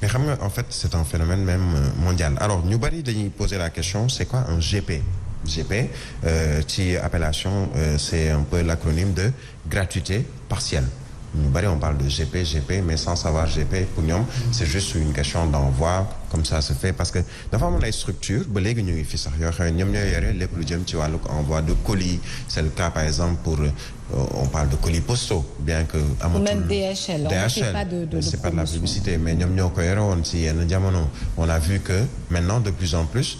mais xam nga en fait c'est un phénomène même mondial alors ñu bari dañuy poser la question c'est quoi un GP ci appellation c'est un peu l'acronyme de gratuité partielle ñu bari on parle de GP mais sans savoir GP pour ñoom c'est juste une question d'envoi comme ça se fait parce que dafa amoon ay structure ba léegi ñu ngi fi sax yoo xam ne ñoom ñooy yore lépp lu jëm ci wàllu envoi de colis c'est le cas par exemple pour on parle de colis postaux bien que amatul même DHL c'est pas de la publicité mais ñoom ñoo ko yore woon ci yenn jamono on a vu que maintenant de plus en plus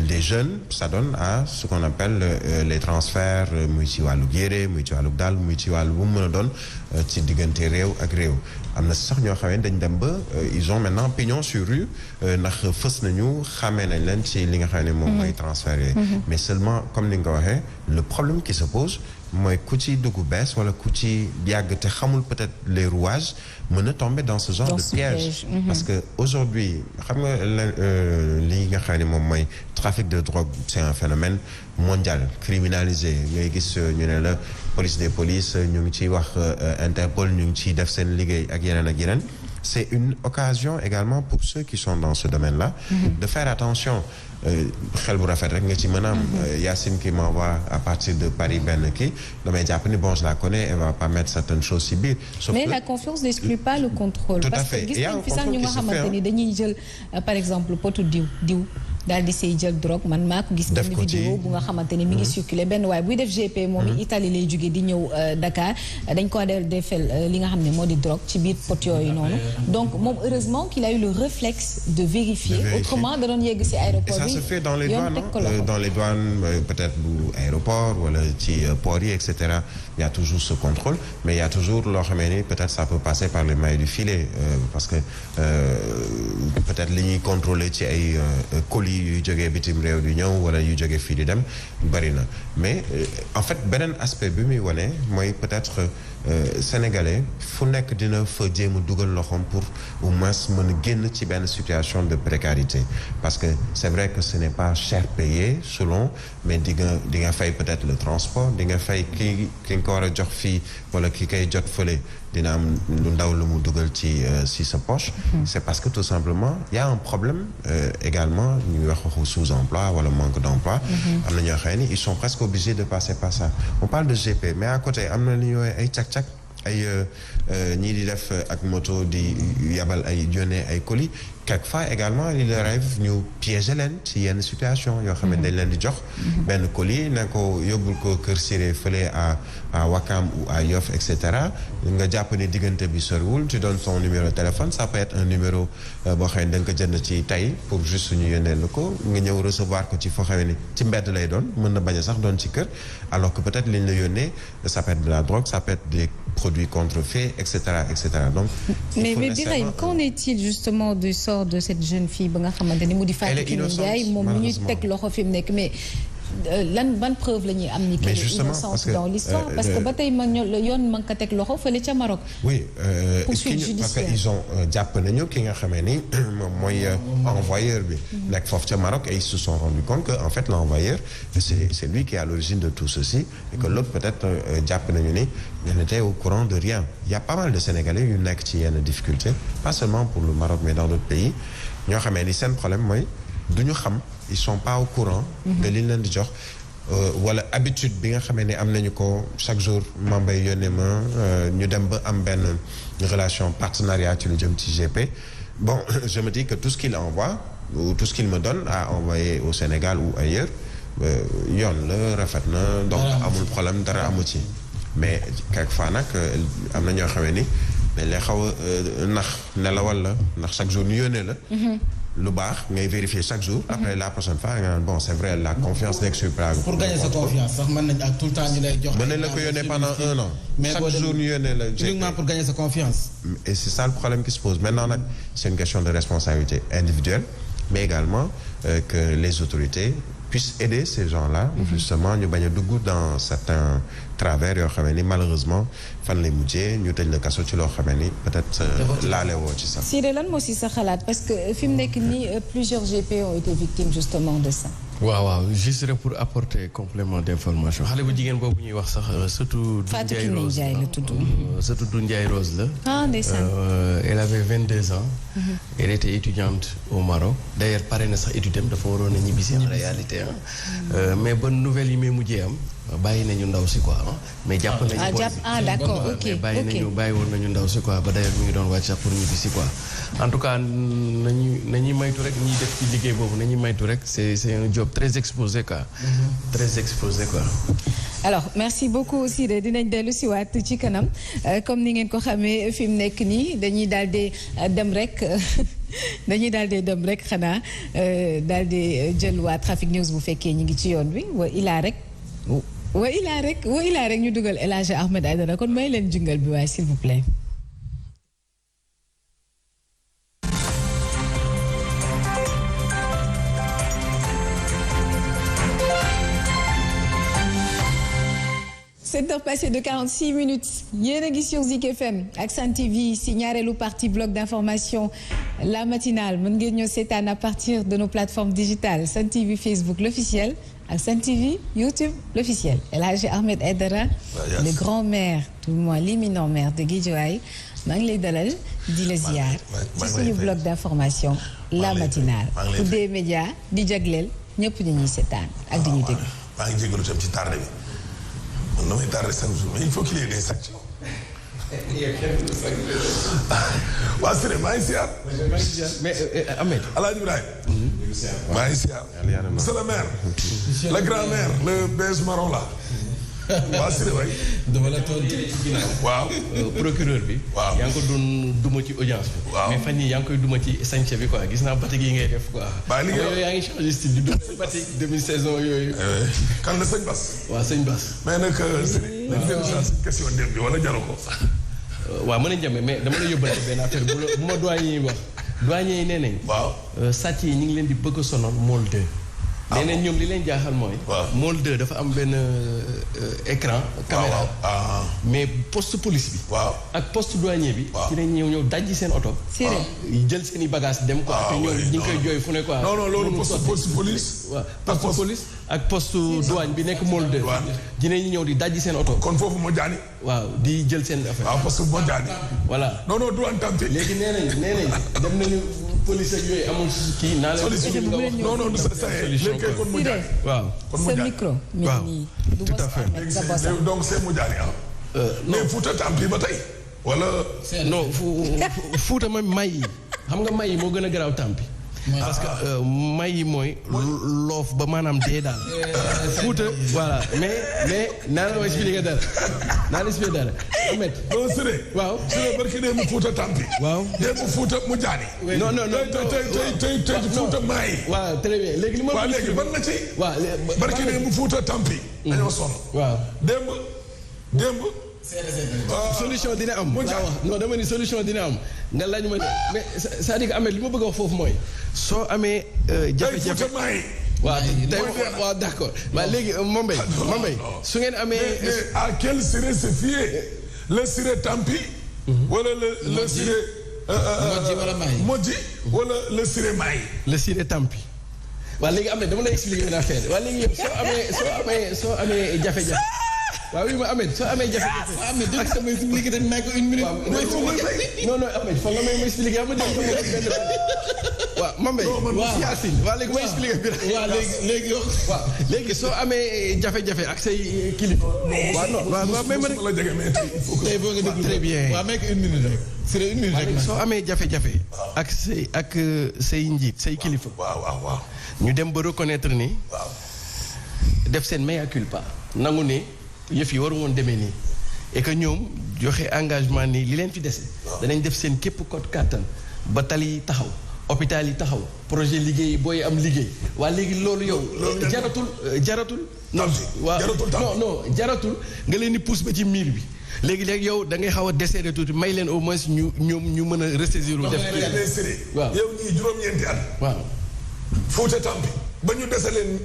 les jeunes ça donne à ce qu'on appelle les transferts muy ci wàllu yére muy ci wàllu daal muy ci wàllu bu mu mën a doon ci diggante réew ak réew am na sax ñoo xam ne dañ dem ba ils ont maintenant pignon sur rue ndax fës nañu xàmmee nañ leen ci li nga xam ne moom mooy transfert mais seulement comme ni nga ko waxee le problème qui se pose mooy ku ci dugg bees wala ku ci yàgg te xamul peut-être les rouages mën a tomber dans ce genre de piège parce que aujourd'hui xam nga li nga xam ne moom mooy trafic de drogue c'est un phénomène mondial criminalisé ngay gis ñu ne la police des polices ñu ngi ciy wax Interpol ñu ngi ciy def seen liggéey ak yeneen c'est une occasion également pour ceux qui sont dans ce domaine-là de faire attention xel bu rafet rek nga ci mën a am Yacine qui m'envoie à partir de Paris benn kii damay jàpp ni bon je la connais elle va pas mettre certaines choses ci biir mais la confiance n'exclut pas le contrôle parce que gis nañ fi sax ñu nga xamante ni dañuy jël par exemple potu diw daal di say jël drogue man maa ko gis benn vidéo bu nga xamante ni mi ngi circulé benn waaye buy def GP moom Italie lay jógee di ñëw Dakar dañ ko defel li nga xam ne moo di drogue ci biir pot yooyu noonu donc moom heureusement qu'il a eu le réflexe de vérifier autrement da doon yegg ci aéroport bi ça se fait dans les douanes dans les douanes peut-être bu aéroport wala ci port yi et cetera il y a toujours ce contrôle mais il y a toujours loo xamee ni peut-être ça peut passer par les mailles du filet parce que peut-être li ñuy contrôler ci ay colis yuy jógee bitim réew di ñëw wala yuy jógee fii di dem bari na mais en fait beneen aspect bi muy wane mooy peut-être sénégalais fu nekk dina fa jéem a dugal loxoom pour au moins mën a génn ci benn situation de précarité parce que c'est vrai que ce n'est pas cher payé selon mais di nga fay peut-être le transport di nga fay ki nga ko war a jox fii wala ki koy jot fële dina am lu ndaw lu mu dugal ci sa poche c'est parce que tout simplement il y a un problème également ñuy wax waxu sous-emploi wala manque d'emploi am na ñoo xam ne ils sont presque obligés de passer par ça on parle de GP mais à côté am na li ñuy ay cak-cak ay ñii di def ak moto di yabal ay yónnee ay colis quelquefois également il arrive ñu piéger leen ci yenn situation yoo xam ne dañ leen di jox benn colis ne ko yóbbul ko Kër Siré fële à Wakam ou à Yoff et cetera nga jàpp ne diggante bi soriwul tu donnes ton numéro de téléphone ça peut être un numéro boo xam ne da nga ko jënd ci tey pour juste ñu yónnee la ko nga ñëw recevoir ko ci foo xam ne ci mbedd lay doon mën na bañ a sax doon ci kër alors que peut-être liñ la yónnee ça peut être de la drogue ça peut être des produits contrefaits et cetera donc mais Birahim qu'en est-il justement du sort de cette jeune fille ba nga xamante ni mu di Fatou Kiné Ndiaye moom mi ñuy teg loxo fi mu nekk mais ban preuve la ñuy am ni que innocence dans l'histoire parce que ba tey yoon ma nga ko teg loxo fële ca Maroc oui poursuite judiciaire parce que ils ont jàpp nañu ki nga xamee ni moom mooy envoyeur bi nekk foofu ca Maroc et ils se sont rendu compte que en fait l'envoyeur c'est lui qui est à l'origine de tout ceci et que l'autre peut-être jàpp nañu ni il était au courant de rien il y a pas mal de Sénégalais yu nekk ci yenn difficultés pas seulement pour le Maroc mais dans d'autres pays ñoo xamee ni seen problème mooy duñu xam ils sont pas au courant de li leen di jox wala habitude bi nga xamee ne am nañu ko chaque jour mambay yónnee ma ñu dem ba am benn relation partenariat ci lu jëm ci GP bon je me dis que tout ce qu'il envoie ou tout ce qu'il me donne à envoyer au Sénégal ou ailleurs yoon la rafet na donc amul problème dara amu ci mais quelquefois nag am na ñoo xamee ni dañ lay xaw a nax nelawal la ndax chaque jour ñu yónnee la lu baax ngay vérifier chaque jour. après la prochaine fois nga naan bon c'est vrai la confiance n'exclut pas. pour gagner sa confiance sax mën nañ ak tout le temps ñu lay jox. mën nañ la ko yónnee pendant 1 an. mais chaque jour ñu yónnee la. uniquement pour gagner sa confiance. et c'est ça le problème qui se pose maintenant nag c'est une question de responsabilité individuelle mais également que les autorités puissent aider ces gens-là. justement ñu bañ a dugg dans certains travers yoo xam ni malheureusement fan lay mujjee ñu tëj la kaso ci loo xam ni peut-être laale woo ci sax. Siré lan moo si sa xalaat parce que fi mu nekk nii plusieurs GP ont été victimes justement de ça. waaw juste rek pour apporter complément d'information xale bu jigéen boobu ñuy wax sax surtout. Fatou Ndiaye la tudd. surtout du Ndiaye Rose la. ah ndeysaan. elle avait 22 ans. Elle était étudiante au Maroc. D'ailleurs pare na sax étude am dafa waroon a ñibbisi en réalité mais ba nouvelle yi may mujjee am bàyyi nañu ndaw si quoi mais jàpp nañu. d'accord ok bàyyi woon nañu ndaw si quoi ba d'ailleurs mi ngi doon wàcc sax pour ñibbisi quoi. en tout cas nañuy maytu rek ñiy def ci liggéey boobu nañuy maytu rek c'est un job très exposé quoi. très exposé quoi. alors merci beaucoup aussi de dinañ dellu si waat ci kanam comme ni ngeen ko xamee fi mu nekk nii dañuy daal di dem rek dem rek xanaa daal di jël waa Trafic News bu fekkee ñu ngi ci yoon wi wa ilaa rek ñu dugal El Hadj Ahmed Aïdara kon may leen jungal bi waaye s'il vous plaît. Sept heures passées de 46 minutes yéen a ngi sur Zik FM ak Sen TV si ñaareelu partie bloc d'information la matinale mën ngeen ñoo seetaan à partir de nos plateformes digitales Sen TV Facebook l'officiel ak Sen TV YouTube l'officiel El Hadj Ahmed Aïdara le grand maire tout le moins l'éminent maire de Guédiawaye maa ngi lay dalal di la ziar ci suñu bloc d'information la matinale pour des médias di jagleel ñëpp ñu ñuy seetaan ak di ñu déglu. maa ngi jégalu tam ci tardé bi. non mais tardé chaque jour mais il faut qu'il y ait des sanctions. waa Siré maa ngi siyaar. mais Ahmed. Alaaji Ibrahima. maa ngi siyaar. monsieur le maire. le grand maire le beige marron là. waa Siré waay. dama la tontu. waaw. procureur bi. waaw yaa ngi ko doon duma ci audience bi. waaw mais fan yii yaa ngi koy duma ci sañse bi quoi gis naa batik yi ngay def quoi. baa li yooyu yaa ngi changé style di duma batik demi saison yooyu. kan la sëñ Bass. waaw sëñ Bass. mais nag Siré. dañu leen chance question démb bi wala jaru ko. waaw mën nañu jàmme mais dama la yóbbante benn affaire bu ma doyen yi wax doyen yi nee nañ. waaw sàcc yi ñu ngi leen di bëgg a sonal mool 2. nee nañ ñoom li leen jaaxal mooy. waaw mool 2 dafa am benn écran. caméra mais poste police bi. waaw ak poste douanier bi. waaw ci lañ ñëw dajji seen oto. jël seen i bagages dem quoi. te ñoom ñu ngi koy jooy fu ne quoi. non loolu poste police. waaw poste police ak poste douane bi nekk mool 2. dinañ ñëw di dajji seen oto. kon foofu moo jaani. waaw di jël seen affaire. waaw parce que moo jaani. voilà non douane tampi. léegi nee nañ dem nañu police ak yooyu amul kii naa leen. solution non léegi kon mu jaani. waaw kon mu jaani micro. waaw tout à fait. donc c'est mu jaani mais Fouta tampi ba tey. wala. non Fouta ma may yi xam nga may yi moo gën a garaaw tampi. parce que may yi mooy loof ba maanaam dee daal. Fouta voilà mais naa la expliquer dara Ahmed. non Siré. waaw Siré barki dee mu Fouta tampi. waaw dee mu Fouta mu jaani. non tey Fouta maay. waaw très bien léegi li ma. waaw léegi ban la ci. waaw barki dee mu Fouta tampi. dañoo sonn. waaw démb. solution dina am. non dama ni solution dina am nga laaj ma mais c'est-à-dire que Ahmed li ma bëgg a wax foofu mooy soo amee. jafe-jafe waaw d'accord waaw léegi Mambay su ngeen amee. mais à quel Siré se fier le Siré tampi. wala le Siré. Modji wala Maay. Modji wala le Siré Maay. le Siré tampi. waaw léegi Ahmed dama lay expliquer une affaire waaw léegi yow soo amee jafe-jafe. waaw oui ma Ahmed soo amee jafe-jafe. waaw Ahmed dégg nga may expliquer dañ naa ko une minute. non Ahmed fa nga may expliquer ma dégg nga benn. waaw Mambay. waaw Yacine waaw léegi ma expliquer bi rek. waaw léegi yow. waaw léegi soo amee jafe-jafe ak say kilifa. waaw non waaw même rek. tey boo nga déglu très bien. waaw nekk une minute rek. c'est une minute rek. soo amee jafe-jafe. ak say njiit say kilifa. waaw. ñu dem ba reconnaître ni. waaw. def seen mea culpa nangu ne. yëf yi waru woon demee nii et que ñoom joxe engagement ni li leen fi dese. danañ def seen képp kot kàttan ba tali yi taxaw hôpital yi taxaw projet liggéey booy am liggéey waa léegi loolu yow. jaratul. non jaratul nga leen di pousse ba ci miir bi léegi yow da ngay xaw a desserrer tuuti may leen au moins ñu mën a ressaisir. def waaw yow ñii juróom-ñeenti at. waaw. Fouta tampi ba ñu dese leen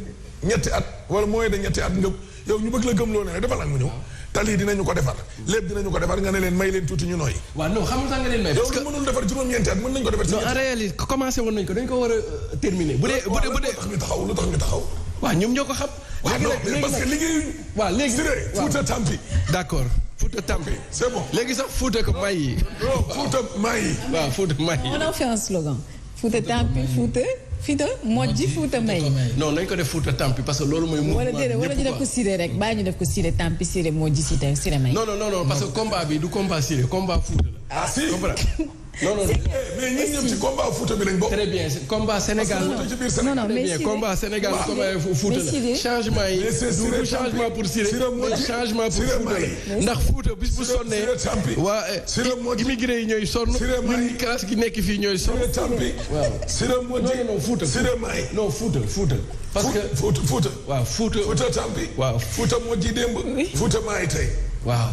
ñetti at wala mooy de ñetti at nga. yow ñu bëgg la gëmloo ne defal ak mu ñëw tali dinañu ko defar lépp dinañu ko defar nga ne leen may leen tuuti ñu nooy. waaw non xam nga leen may. parce que yow mënul defar juróom-ñeenti at mën nañu ko defar. non en réalité commencé woon nañu ko dañ ko war a terminer. bu dee lu tax ñu taxaw. waaw ñoom ñoo ko xam. léegi parce que liggéeyuñu. waaw léegi Siré Fouta Tampi. d'accord Fouta Tampi. c'est bon léegi sax Fouta ko may yi. non Fouta may yi. waaw Fouta may yi. on a fait un slogan. Fouta Tampi Fouta Modji Fouta may. non nañ ko def Fouta Tampi parce que loolu mooy. wala déedéet wala ñu def ko Siré rek bàyyi ñu def ko Siré Tampi Siré Modji Siré may. non parce que combat bi du combat Siré combat Fouta la. ah si non mais ñun ñëpp ci combat Fouta bi lañ bokk. très bien combat Sénégal. non mais Siré combat Sénégal combat Fouta la. changement yi du changement pour Siré mais changement pour Fouta la. ndax Fouta bis bu sonnee. waa immigré yi ñooy sonn. ñun classe gi nekk fii ñooy sonn. waaw Siré Modji non Fouta. Siré may non Fouta. parce que Fouta. waaw Fouta. Fouta Tampi. waaw Fouta Modji démb. Fouta may tey. waaw.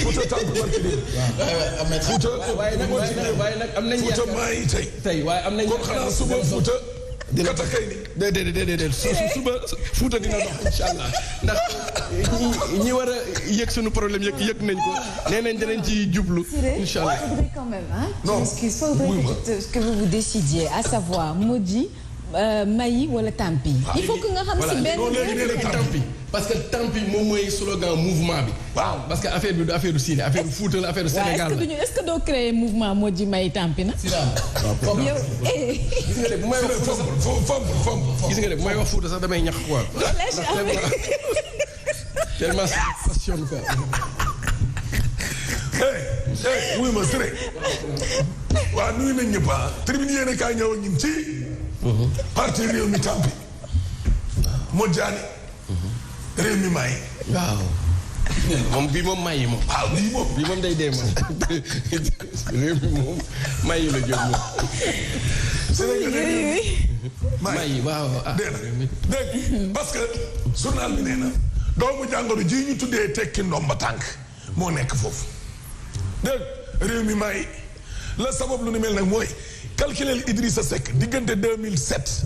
Fouta Tampi barki démb. waaw Fouta. waaye nag am nañu Fouta may tey. waaye am nañu kon xanaa suba Fouta. kata kay ni. déedéet suba Fouta dina dox incha allah ndax ñi war a yëg suñu problème yëg nañ ko nee nañ dinañ ci jublu. incha allah il faudrait quand même que vous décidiez à savoir Modji Mayi wala Tampi. il faut que nga xam si benn. non léegi nee na Tampi parce que Tampi moom mooy slogan mouvement bi. waaw parce que affaire bi du affaire du Siré affaire du Fouta la affaire du Sénégal la. est-ce que doo créer mouvement Modji Mayi Tampi na. gis nga de bu may wax Fouta gis nga de bu may wax Fouta sax damay ñax quoi. tellement passion quoi. wuy ma Siré. waaw nuyu nañ ñëpp ah. tribune yéen kaay ñëw ñun ci. parti réew mi Tampi. Modjani. réew mi may. waaw. moom bii moom may yi moom. waaw bii moom day dee moom. réew mi moom may yi la jóg moom. may yi waaw ah. dégg parce que journal bi nee na doomu jàngoro ji ñu tuddee tekki ndomba tànk moo nekk foofu. dégg réew mi may la sabab lu ni mel nag mooy calculer Idrissa Seck diggante 2007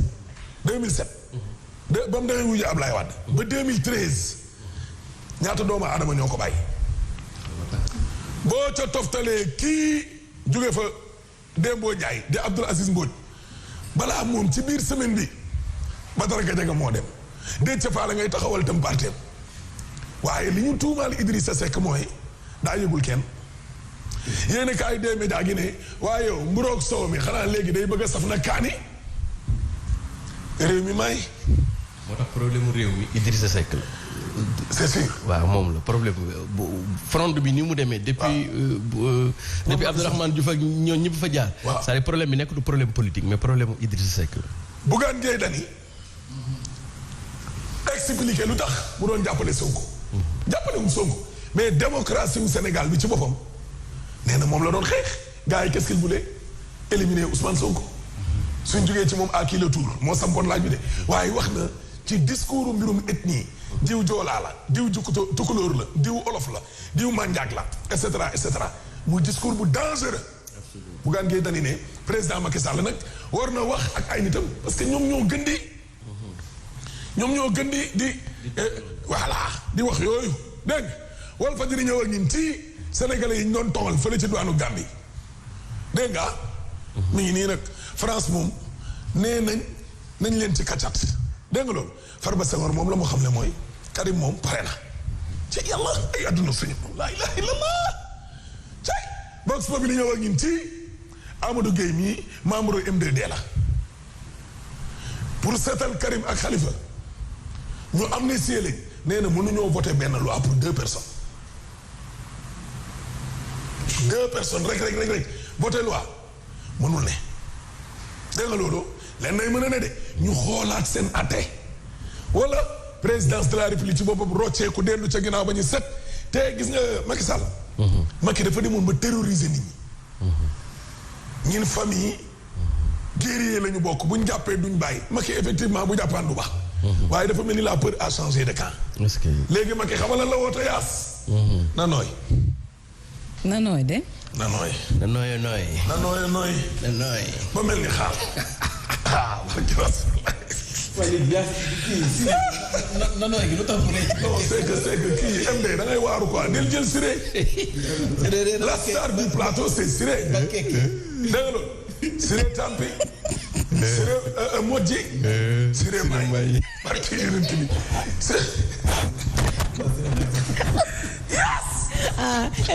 ba mu demee wuyu Ablaye Wade ba 2013 ñaata doomu aadama ñoo ko bàyyi. boo ca toftalee kii jóge fa Dembo Ndiaye di Abdoul Aziz Mbodj balaa moom ci biir semaine bi Badara Gadiaga moo dem Déthié Fall ngay taxawal tam parteem waaye li ñu tuumaal Idrissa Seck mooy daa yëgul kenn. yéen a ay démé daa gi ne waaye yow mburoog soow mi xanaa léegi day bëgg a saf na kaani réew mi may. moo tax problème mu réew mi Idrissa Seck la. c'est sûr. waaw moom la problème front bi ni mu demee. depuis Abdourahmane Diouf ak ñooñu ñëpp fa jaar. waaw c'est-à-dire problème bi nekk du problème politique mais problème mu Idrissa Seck la. Bougane Gueye Dany expliqué lu tax mu doon jàppale Sonko. jàppale wu Sonko mais démocratie wu Sénégal bi ci boppam. nee na moom la doon xeex gars yi qu'est-ce qu'il voulait éliminer Ousmane Sonko suñ jógee ci moom à qui le tour moo sampoon laaj bi de waaye wax na ci discours mbirum ethnie diw joolaa la diw tukulóor la diw olof la diw manjaak la et cetera muy discours bu dangereux. Bougane Gueye Dany ne président Macky Sall nag war na wax ak ay nitam parce que ñoom ñoo gën di voilà di wax yooyu dégg nga Walfadjri ñëw ak ñun ci Sénégalais yi ñu doon tongal fële ci diwaanu Gambie dégg nga mi ngi nii nag France moom nee nañ leen ci kaccat dégg nga loolu Farba Senghor moom la mu xam ne mooy Karim moom pare na ci yàlla ay àdduna suñu laa ilaha illallah cay box boobu li ñëw ak ñun ci Amadou Gueye mii membre M2D la pour seetal Karim ak Khalifa ñu amnistie leen nee na mënuñoo voter benn loi pour 2 personnes rek voter loi mënul ne dégg nga loolu leen nay mën a ne de ñu xoolaat seen atte wala présidence de la république ci boppam rocceeku dellu ca ginnaaw ba ñu set te gis nga Macky Sall Macky dafa demoon ba terroriser nit ñi ñun famille guerrier la ñu bokk bu ñu jàppee duñ bàyyi Macky effectivement bu jàppaan du baax waaye dafa mel ni la peur a changé de camp léegi Macky xamal la woote yaas na nooy na nooy de na nooy na nooy ba mel ni xaar na nooy gi lu tax mu ne non c'est que kii MD da ngay waaru quoi del jël Siré la star du plateau c'est Siré dégg nga loolu Siré Tampi Siré Modji. Siré Mbaye. barke yeneen bi.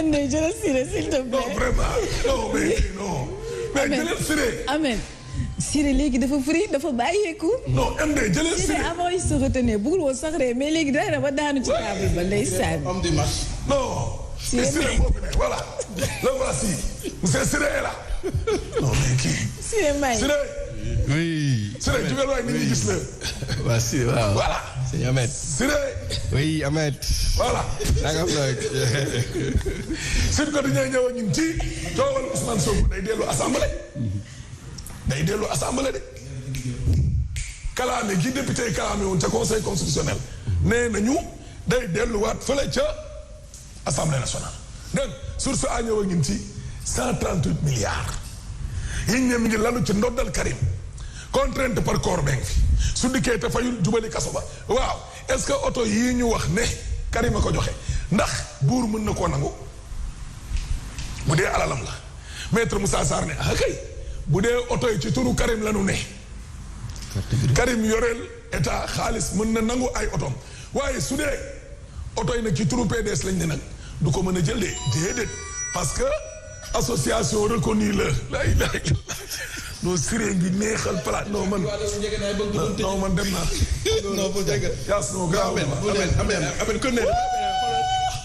Ndeye jëlal Siré s'il te plaît. non vraiment non mais non. mais jëlal Siré. Amen. Siré léegi dafa fri dafa bàyyeeku. non Ndeye jëlal Siré. avant il se retenait bëggul woon sax ree mais léegi dara ba daanu ci table ba ndeysaan. homme du match. non. Siré boobu ne voilà. le voici. monsieur Siré est là. non mais kii. Siré Mbaye. Siré. oui. Siré jugal waay nit ñi gis la. waa Siré waaw. voilà. c'est Ahmed. Siré. oui Ahmed. voilà. naka nag. Sud Quotidien ñëw ak ñun ci coowal Ousmane Sonko day dellu assemblée. day dellu assemblée de. kalaame gi député kalaame woon ca conseil constitutionnel. nee nañu day delluwaat fële ca assemblée nationale. dégg source a ñëw ak ñun ci 138 milliards. yi ñu ne mi ngi lalu ci ndoddal Karim. contrainte par corps benn fi su dikkee te fayul jubali kaso ba waaw est-ce que oto yii ñu wax ne Karim a ko joxe ndax buur mën na koo nangu bu dee alalam la maître Moussa Sarr ne ah kay bu dee oto yi ci turu Karim la nu ne Karim yoreel état xaalis mën na nangu ay otoom waaye su dee oto yi nag ci turu PDS lañ ne nag du ko mën a jël de déedéet parce que association reconnue la lay non Siré ngi neexal palaat non man non man dem naa. non bu dégg. yaas non grave Ahmed kon ne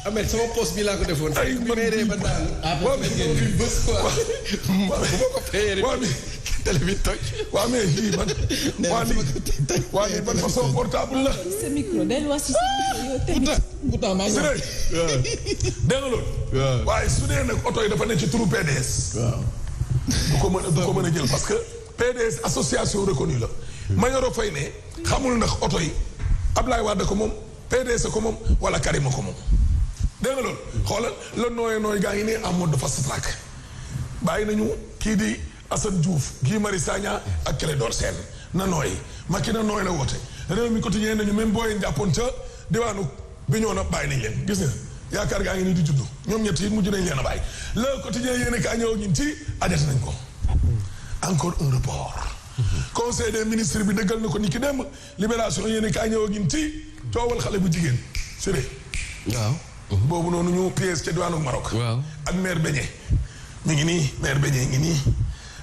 Ahmed sama poste bi laa ko defoon. ay man bii ba daal. waaw mais bés quoi. bu ma ko fayee waaw mais télé bi toj. waaw mais lii man. waa lii man façon portable la. sa micro day wax si sa micro yow tamit. pourtant maa ngi Siré. dégg nga loolu. waaw waaye su dee nag oto yi dafa ne ci turu PDS. waaw. du ko mën a jël parce que PDS association reconnue la. Mayoro Faye ne xamul ndax oto yi Ablaye Wade ko moom PDS ko moom wala Karim ko moom. dégg nga loolu xoolal la nooy gaa ngi ne en mode fast track bàyyi nañu kii di Assane Diouf Guy Marius Sagna ak Clédor Sène na nooy Macky na nooy la woote réew mi quotidien nañu même booy jàppoon ca diwaanu bi ñoo na bàyyi nañ leen gis nga yaakaar gaa ngi nii di juddu ñoom ñett yi mujj nañ leen a bàyyi le quotidien yéen kaa ñëw ñun ci ajati nañ ko encore un report conseil des ministres bi dëggal na ko ni ki dem libération yéen kaa ñëw ñun ci coowal xale bu jigéen Siré waaw. boobu noonu ñu pièce ca diwaanu Maroc. waaw ak maire Beñe mi ngi nii maire Beñe ngi nii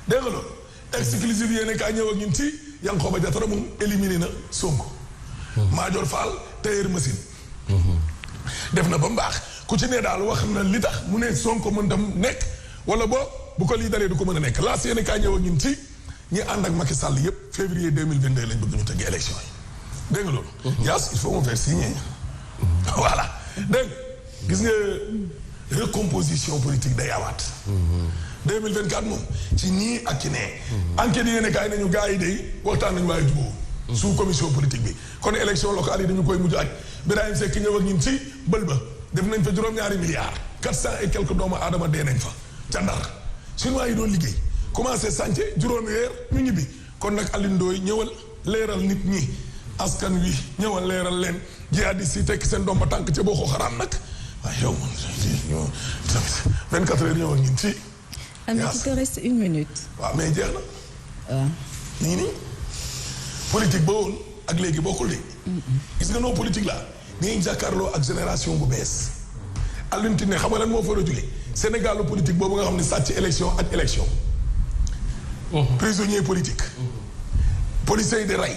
dégg nga loolu exclusive yéen kaa ñëw ak ñun ci Yankhoba Diattara moom éliminé na Sonko. Madior Fall tailleur machine. def na ba mbaax ku ci ne daal wax na li tax mu ne Sonko mën tam nekk wala bu ko lii dalee du ko mën a nekk laas yéen kaa ñëw ak ñun ci ñi ànd ak Macky Sall yépp février 2022 lañ bëgg ñu tëgg élection yi dégg nga loolu. Yaas il faut me faire signer. voilà dégg gis nga recomposition politique day awaat. 2024 moom ci nii ak ci nee. enquête yi ne kaay nañu gars yi day waxtaan nañu waaye jubóo. sous commission politique bi kon élection locale yi dañu koy mujj aj Birahim Seck ñëw ak ñun ci bël ba def nañ fa juróom-ñaari milliards 400 et quelques doomu aadama dee nañ fa ca Ndar chinois yi doon liggéey commencé chantier juróomi weer ñu ñibbi kon nag Alioune Ndoye ñëwal leeral nit ñi askan wi ñëwal leeral leen jihadistes yi tekki seen doom ba tànk ca boo ko xaraam nag waaye yow man ñoo tamit 24 heures ñëw ak ñun ci. am na ci te reste une minute. waaw mais jeex na. waaw. ñu ngi nii politique ba woon ak léegi bokkul de. gis nga noo politique la ni ngi jàkkaarloo ak génération bu bees. Alioune Tine xam nga lan moo fa jóge Sénégal politique boobu nga xam ne sàcc élection ak élection. prisonnier politique. policiers yi di rey.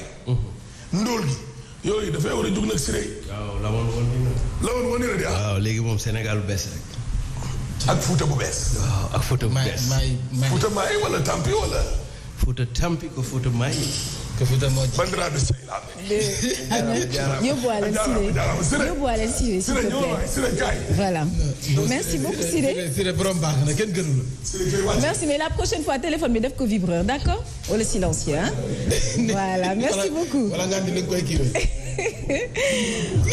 ndóol gi yooyu dafay war a jug nag Siré. waaw la woon woon di waaw léegi moom Sénégal bu bees rek. ak Fouta bu bees. waaw ak Fouta bu bees. Fouta Maay wala Tampi wala. Fouta Tampi ko Fouta Maay. ko Fouta moo bandira bi Seyla. yóbbuwaale Siré yóbbuwaale Siré s'il te plaît. Siré kaay. voilà merci beaucoup Siré. Siré borom baax na kenn gënu la. merci mais la prochaine fois téléphone bi def ko vibreur d'accord wala silencieux hein. voilà merci beaucoup. wala nga andi li nga koy kiiwee.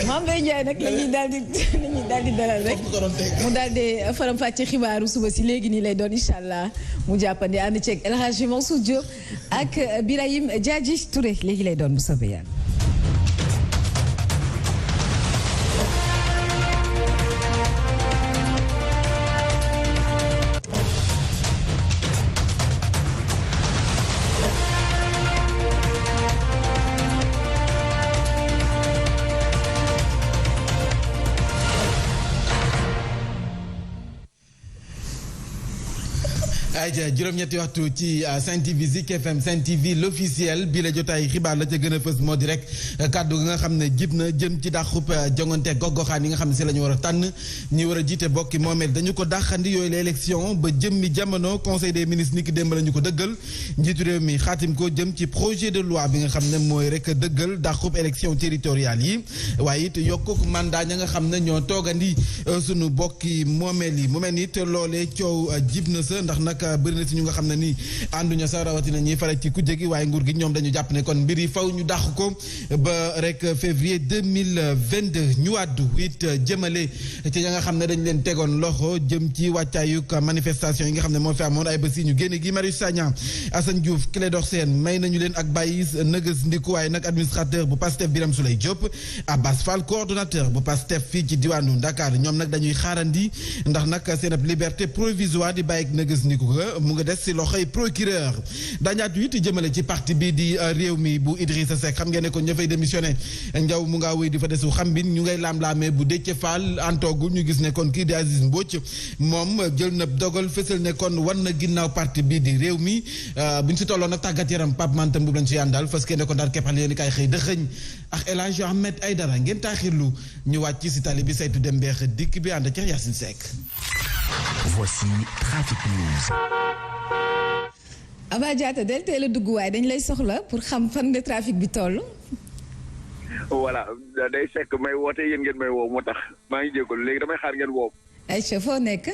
Mame Mbaye Ndiaye nag la ñuy daal di dalal rek mu daal di faram-fàcce xibaaru suba si léegi nii lay doon incha allah mu jàppandi ànd ceeg El Hadji Mansour Diop ak Birahim Diadji Touré léegi lay doon bu soobee yàlla. ay ja juróom-ñetti waxtu ci Sen TV Zik FM Sen TV l'officiel bi la jotaay xibaar la ca gën a fës moo di rek kàddu nga xam ne jib na jëm ci dàqub jongante gox-goxaan yi nga xam ne si la ñu war a tànn ñi war a jiite bokki moomeel dañu ko dàqandi yooyu la élection ba jëmmi jamono conseil des ministres ni ki démb la ñu ko dëggal njiitu réew mi xaatim ko jëm ci projet de loi bi nga xam ne mooy rek dëggal dàqub élection territoriale yi waaye it yokku mandat ña nga xam ne ñoo toogandi sunu bokki moomeel yi mu mel ni loolee coow jib na sa ndax nag bëri na si ñu nga xam ne nii ànduñu sa rawatina ñiy faral ci kujje gi waaye nguur gi ñoom dañu jàpp ne kon mbir yi faw ñu dàq ko ba rek février 2022 ñu àddu it jëmale ci ña nga xam ne dañ leen tegoon loxo jëm ci wàccaayuk manifestation yi nga xam ne moo fi amoon ay bés yi ñu génne gi Marius Sagna Assane Diouf Clédor Sène may nañu leen ak bàyyi nëgës ndiku waaye nag administrateur bu PASTEF Birame Souleye Diop Abbas Fall coordonnateur bu PASTEF fii ci diwaanu Dakar ñoom nag dañuy xaarandi ndax nag seen ab liberté provisoire di bàyyi nëgës ndiku mu nga des si loxoy procureur dañaat it jëmale ci parti bi di réew mi bu Idrissa Seck xam ngeen ne ko ña fay démissionné njaw mu ngaa wéy di fa desu xam bin ñu ngay laam-laamee bu Déthié Fall antoogul ñu gis ne kon kii di Aziz Mbodj moom jël na dogal fësal ne kon wan na ginnaaw parti bi di réew mi bu ñu si tolloon nag tàggat yaram Pape Mantam bu lañ si yàndal fas kee ne ko daal keppal yéen kay xëy dëxëñ ak El Hadji Ahmed Aïdara ngeen taaxirlu ñu wàcc si tali bi saytu dem beex dikk bi ànd ci Yacine Seck. Voici Trafic News. Aba Diatta del teel a dugg waaye dañ lay soxla pour xam fan nga trafic bi toll. voilà day fekk may woote yéen ngeen may woo moo tax maa ngi jégalu léegi damay xaar ngeen woo. Aïcha foo nekk.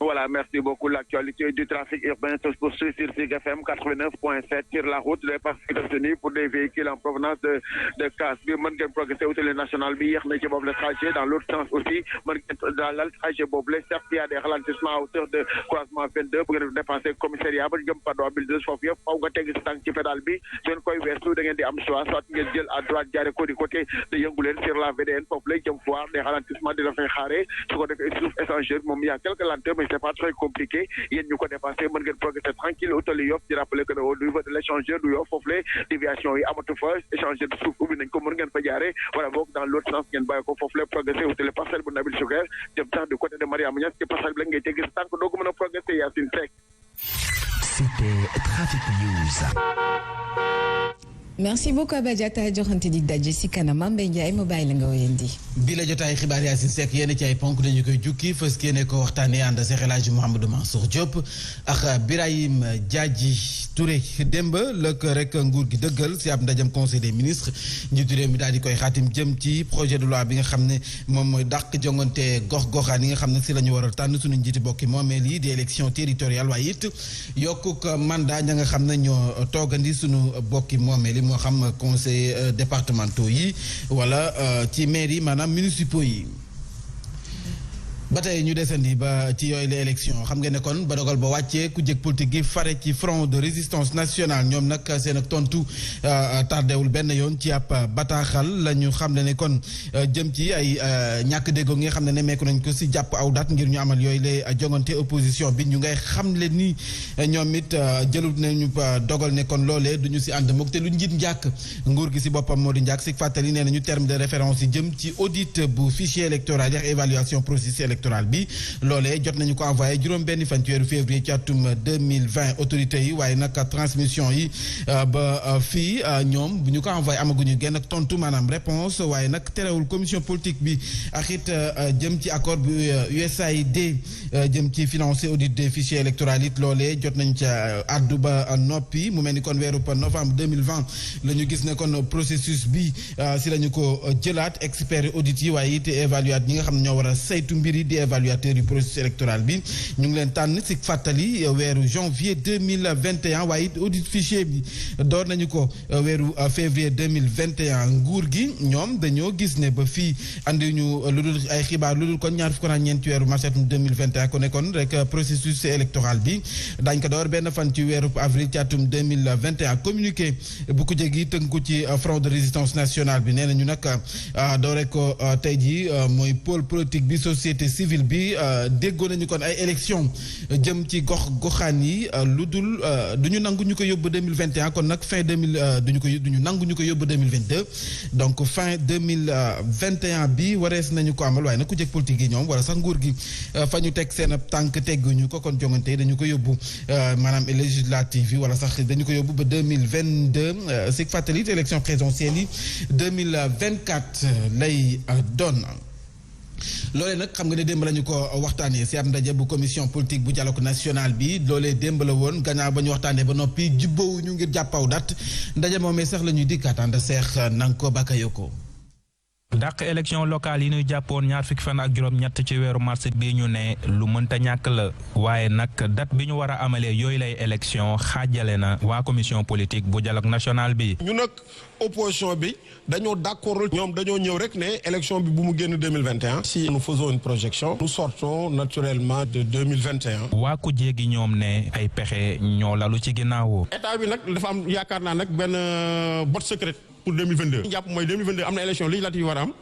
Voilà, merci beaucoup. L'actualité du trafic urbain se poursuit sur Zik FM 89.7 sur la route. Les parties retenues pour des véhicules en provenance de Casse bi mën ngeen progresser au télé national bi yéex na ci boobu le trajet dans l'autre sens aussi mën ngeen dans le trajet boobu le certes il y a des ralentissements à hauteur de croisement 22 bu ngeen dépasser commissariat ba jëm Padoa Builders foofu yëpp faw nga tegg si tànk ci pédale bi su ngeen koy weesu da ngeen di am choix soit ngeen jël à droite jaare ko du côté de Yënguleen sur la VDN foofu lay jëm foire des ralentissements di la fay xaare su ko defee suuf échangeur moom il y a quelques lenteurs mais c'est pas très compliqué yéen ñu ko dépassé mën ngeen progresser tranquille utali Yoff di rappeler que au niveau de l'échangeur du Yoff foofu la déviation yi amatu fa échangeur suuf ubbi nañ ko mën ngeen fa jaare wala boog dans l'autre sens ngeen bàyyi ko foofu la progresser utali parcelle bu Nabil Choucair jëm sax du côté de Mariama Niass ci parcelle bi la ngay teggi sa tànk doo ko mën a progresser Yacine Seck. C'était Trafic News. merci beaucoup Aba Diatta joxante di daje si kanam Mbaye Ndiaye ma bàyyi la nga wéyandi. bi la jotaay xibaar Yacine Seck yéen ci ay ponk dañu koy jukki fës kéene ko waxtaanee ànd Cheikh El Hadji Mouhamadou Mansour Diop ak Birahim Diadji Touré démb lëkk rek nguur gi dëggal si ab ndajam conseil des ministres njiitu réew mi daal di koy xaatim jëm ci projet de loi bi nga xam ne moom mooy dàq jongante gox-goxaan yi nga xam ne si la ñu war a tànn suñu njiiti bokki moomeel yi di élection territoriale waaye it yokkuk mandat ña nga xam ne ñoo toogandi suñu bokki moomeel yi moo xam conseil départementaux yi wala ci maire yi maanaam municipaux yi ba tey ñu desandi ba ci yooyu la élection xam nga ne kon ba dogal ba wàccee ku jëkk politique gi fare ci front de résistance nationale ñoom nag seen ak tontu tardewul benn yoon ci ab bataaxal la ñu xam ne kon jëm ci ay ñàkk déggoo nga xam ne nemmeeku nañ ko si jàpp aw date ngir ñu amal yooyu la jongante opposition bi ñu ngay xam le ni ñoom it jëlut nañu dogal ne kon loolee du ñu si ànd mook te lu njiit njàkk nguur gi si boppam moo di njàkk si fàttali nee nañu terme de référence yi jëm ci audit bu fichier électoral ak évaluation processus électoral bi loolee jot nañu ko envoyé juróom benn fan ci weeru février ci atum 2020 autorités yi waaye nag transmission yi ba fii ñoom bu ñu ko envoyé amaguñu genn ak tontu maanaam réponse waaye nag terewul commission politique bi ak it jëm ci accord bu USAID jëm ci financer audit des fichiers électoraux it loolee jot nañu ca addu ba noppi mu mel ni kon weeru novembre 2020 la ñu gis ne kon processus bi si la ñu ko jëlaat expert audit yi waaye it évaluat ñi nga xam ne ñoo war a saytu mbir yi di évaluateur du processus électoral bi ñu ngi leen tànn si fàttali weeru janvier 2021 waaye it audit fichier bi door nañu ko weeru février 2021 nguur gi ñoom dañoo gis ne ba fii andi ñu lu dul ay xibaar lu dul kon ñaar fukk ak ñeenti weeru mars 2021 ko nekkoon rek processus électoral bi dañ ko door benn fan ci weeru avril ci atum 2021 communiqué bu ko jegi tënku ci front de résistance nationale bi nee nañu nag doore ko tey ji mooy pôle politique bi société civile bi déggoo nañu kon ay élection jëm ci goxaan yi lu dul du ñu nangu ñu ko yóbbu 2021 kon nag fin 2000 duñu nangu ñu ko yóbbu 2022 donc fin 2021 bi warees nañu ko amal waaye nag ku jëkk politique yi ñoom wala sax nguur gi fa ñu teg seen tànk tegguñu ko kon jongante dañu ko yóbbu maanaam législative yi wala sax dañu ko yóbbu ba 2022 si fàttali élection présidentielle yi 2024 lay doon. loolee nag xam nga ne démb la ñu ko waxtaanee si ab ndaje bu commission politique bu dialogue national bi loolee démb la woon gannaaw ba ñu waxtaanee ba noppi jubboowuñu ngir jàppaw dat ndaje moomee sax la ñuy dikkaat ànd seex nang ko bakayoko dàq élection locale yi ñuy jàppoon 20 ak juróom-ñett ci weeru mars bi ñu ne lu mënta ñàkk la waaye nag date bi ñu war a amalee yooyu lay élection xaajale na waa commission politique bu dialogue national bi. ñu nag opposition bi dañoo d'accord ñoom dañoo ñëw rek ne élection bi bu mu génn 2021. si nous faisons une projection nous sortons naturellement de 2021. waa ku jéegi ñoom ne ay pexe ñoo lalu ci ginnaaw. état bi nag dafa am yaakaar naa nag benn botte secrète pour 2022. li ñu jàpp mooy 2022 am na élection législative yu war a am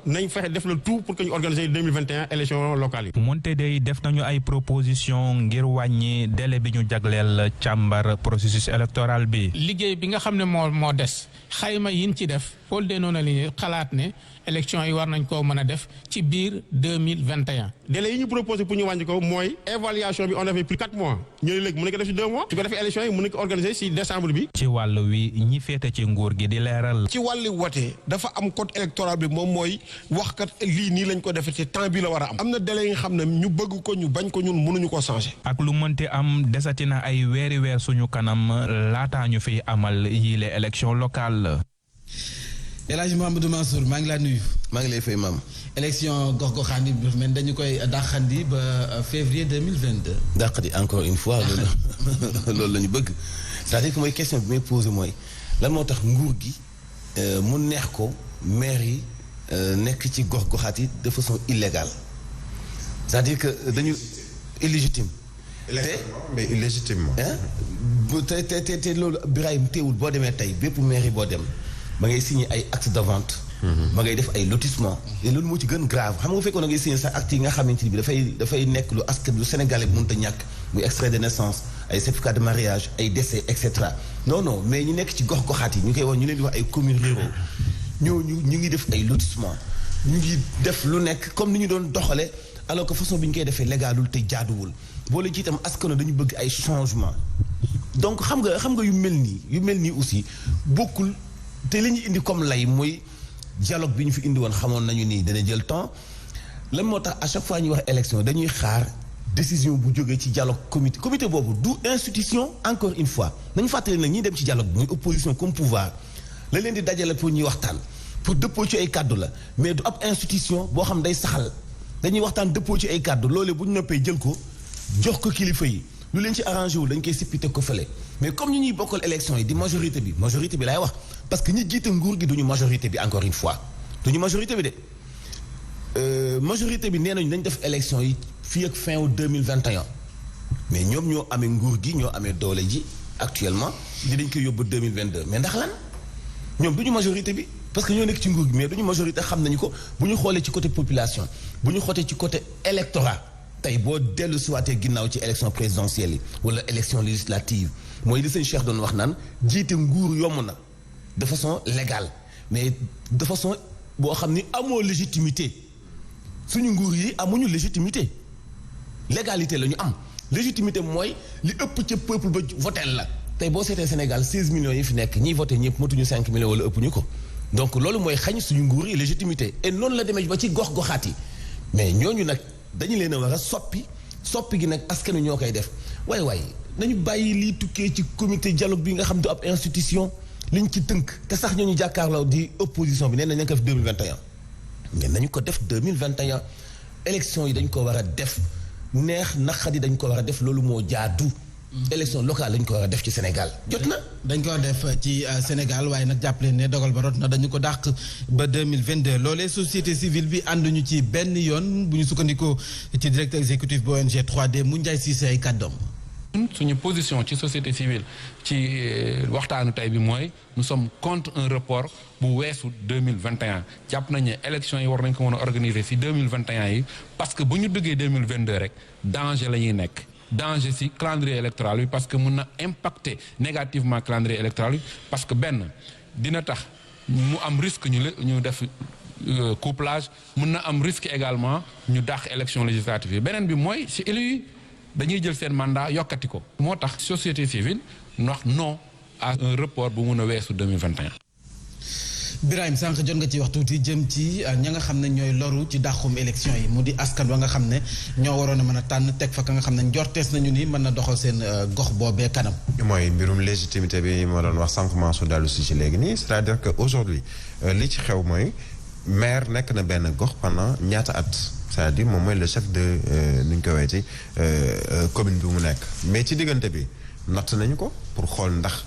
nañ fexe def le tout pour que ñu organiser 2021 élection locale yi. moonte day def nañu ay proposition ngir wàññi délai bi ñu jagleel càmbar processus électoral bi. liggéey bi nga xam ne moo des xayma yi ñu ci def Paul Denona li xalaat ne élection yi war nañ koo mën a def ci biir 2021. délai yi ñu proposé pour ñu wàññi ko mooy évaluation bi on avait plus 4 mois ñu ne léegi mën nañ ko def ci 2 mois su ko defee élection yi mën nañ ko organiser ci décembre bi. ci wàll wi ñi féete ci nguur gi di leeral. ci wàlli wote dafa am code électoral bi moom mooy wax kat lii nii lañ ko defee ci temps bi la war a am. am na délai yi nga xam ne ñu bëgg ko ñu bañ ko ñun mënuñu ko changer. ak lu mënti am desati na ay weeri weer suñu kanam laataa ñu fiy amal yile élection locale. El Hadj Mouhamadou Mansour maa ngi laa nuyu. maa ngi lay fay maam. élection gox-goxaan yi men dañu koy dàqandi ba février 2022. dàqandi encore une fois loolu la ñu bëgg c'est-à-dire que mooy question bi may posé mooy lan moo tax nguur gi mu neex ko maire yi nekk ci gox-goxaat yi de façon illégale c'est-à-dire que dañu illégitime. mais illégitimement. te loolu Birahim teewul boo demee tey bépp maire yi boo dem. ba ngay signé ay acte de vente. ba ngay def ay lotissement et loolu moo ci gën grave xam nga fekkoon na ngay signé sax acte yi nga xamante ni bi dafay nekk lu askan lu Sénégalais bi mënut a ñàkk muy extrait de naissance ay certificat de mariage ay décès et cetera non mais ñu nekk ci gox-goxaat yi ñu koy wax ñu leen di wax ay communes ruraux ñu ngi def ay lotissement ñu ngi def lu nekk comme ni ñu doon doxale alors que façon bi ñu koy defee légalul te jaaduwul boole ci itam askan dañu bëgg ay changement donc xam nga yu mel nii aussi bokkul. te li ñu indi comme lay mooy dialogue bi ñu fi indi woon xamoon nañu nii dana jël temps lan moo tax à chaque fois ñuy wax élection dañuy xaar décision bu jógee ci dialogue comité boobu du institution encore une fois nañu fàttali nag ñiy dem ci dialogue bi muy opposition comme pouvoir la leen di dajale pour ñuy waxtaan pour dëppoo ci ay kàddu la mais du ab institution boo xam day saxal dañuy waxtaan dëppoo ci ay kàddu loolee bu ñu noppee jël ko jox ko kilifa yi lu leen ci arrangé wul dañ koy sippite ko fële mais comme ñu ñuy bokkal élection yi di majorité bi laay wax parce que ñi jiite nguur gi duñu majorité bi encore une fois duñu majorité bi de majorité bi nee nañu dañ def élection yi fii ak fin wu 2021 mais ñoom ñoo amee nguur gi ñoo amee doole ji actuellement dinañ koy yóbbu 2022 mais ndax lan ñoom duñu majorité bi parce que ñoo nekk ci nguur gi mais duñu majorité xam nañu ko bu ñu xoolee ci côté population bu ñu xoolee ci côté électorat tey boo dellu siwaatee ginnaaw ci élection présidentielle yi wala élection législative mooy li sëñ Cheikh doon wax naan jiite nguur yomb na de façon légale mais de façon boo xam ni amoo légitimité suñu nguur yi amuñu légitimité légalité la ñu am légitimité mooy li ëpp ca peuple ba votel la tey boo seetee Sénégal 16 millions yi fi nekk ñiy voté ñëpp matuñu 5 millions wala ëpp ñu ko donc loolu mooy xañ suñu nguur yi légitimité et noonu la demee ba ci gox-goxaat yi mais ñooñu nag dañu leen a war a soppi gi nag askan wi ñoo koy def waaye nañu bàyyi lii tukkee ci comité dialogue bi nga xam du ab institution liñ ci tënk te sax ñooñu jàkkaarloo di opposition bi nee nañ ko def 2021 mais nañu ko def 2021 élection yi dañ ko war a def neex naqadi dañ ko war a def loolu moo jaadu. élection locale dañ ko war a def ci Sénégal jot na. dañ ko def ci Sénégal waaye nag jàppale ne dogal ba rot na dañu ko dàq ba 2022 loolee société civile bi ànduñu ci benn yoon bu ñu sukkandikoo ci directeur exécutif bu ONG 3D mu Ndiaye Cissé ay kàddoom. suñu position ci société civile ci waxtaanu tey bi mooy nous sommes contre un report bu weesu 2021 jàpp nañ ne élection yi war nañ ko mën a organiser ci 2021 yi parce que bu ñu duggee 2022 rek danger la ñuy nekk danger ci calendrier électoral bi parce que mun na impacter négativement calendrier électoral bi parce que benn dina tax mu am risque ñu def couplage mun na am risque également ñu dàq élection législative yi beneen bi mooy ci élu yi dañuy jël seen mandat yokkati ko moo tax société civile wax non à un report bu mun a weesu 2021. Birahim sànq jot nga ci wax tuuti jëm ci ña nga xam ne ñooy loru ci dàqum élection yi mu di askan wa nga xam ne ñoo waroon a mën a tànn teg fa ka nga xam ne njortees nañu ni mën na doxal seen gox boobee kanam. mooy mbirum légitimité bi ma doon wax sànq Mansour dellu si ci léegi nii c'est-à-dire que aujourd'hui li ci xew mooy maire nekk na benn gox pendant ñaata at. c'est-à-dire moom mooy le chef de nu ñu ko weeti commune bi mu nekk mais ci diggante bi natt nañu ko pour xool ndax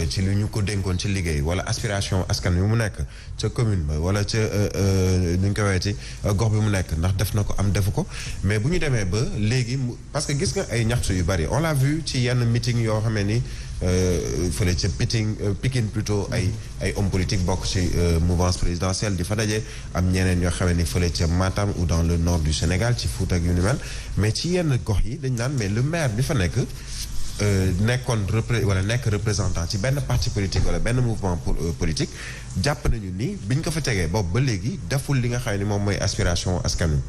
ci lu ñu ko dénkoon ci liggéey wala aspiration askan bi mu nekk ca commune ba wala ca nu ñu ko weeti gox bi mu nekk ndax def na ko am defu ko mais bu ñu demee ba léegi parce que gis nga ay ñaxtu yu bari on l'a vu ci yenn meeting yoo xamee ni fële ca Pikine plutôt ay hommes politiques bokk ci mouvance présidentielle di fa daje am ñeneen ñoo xamee ni fële ca Matam ou dans le nord du Sénégal ci Fouta ak yu ni mel mais ci yenn gox yi dañ naan mais le maire bi fa nekk nekkoon wala nekk représentant ci benn parti politique wala benn mouvement politique jàpp nañu ni biñ ko fa tegee boobu ba léegi deful li nga xam ni moom mooy aspiration askan wi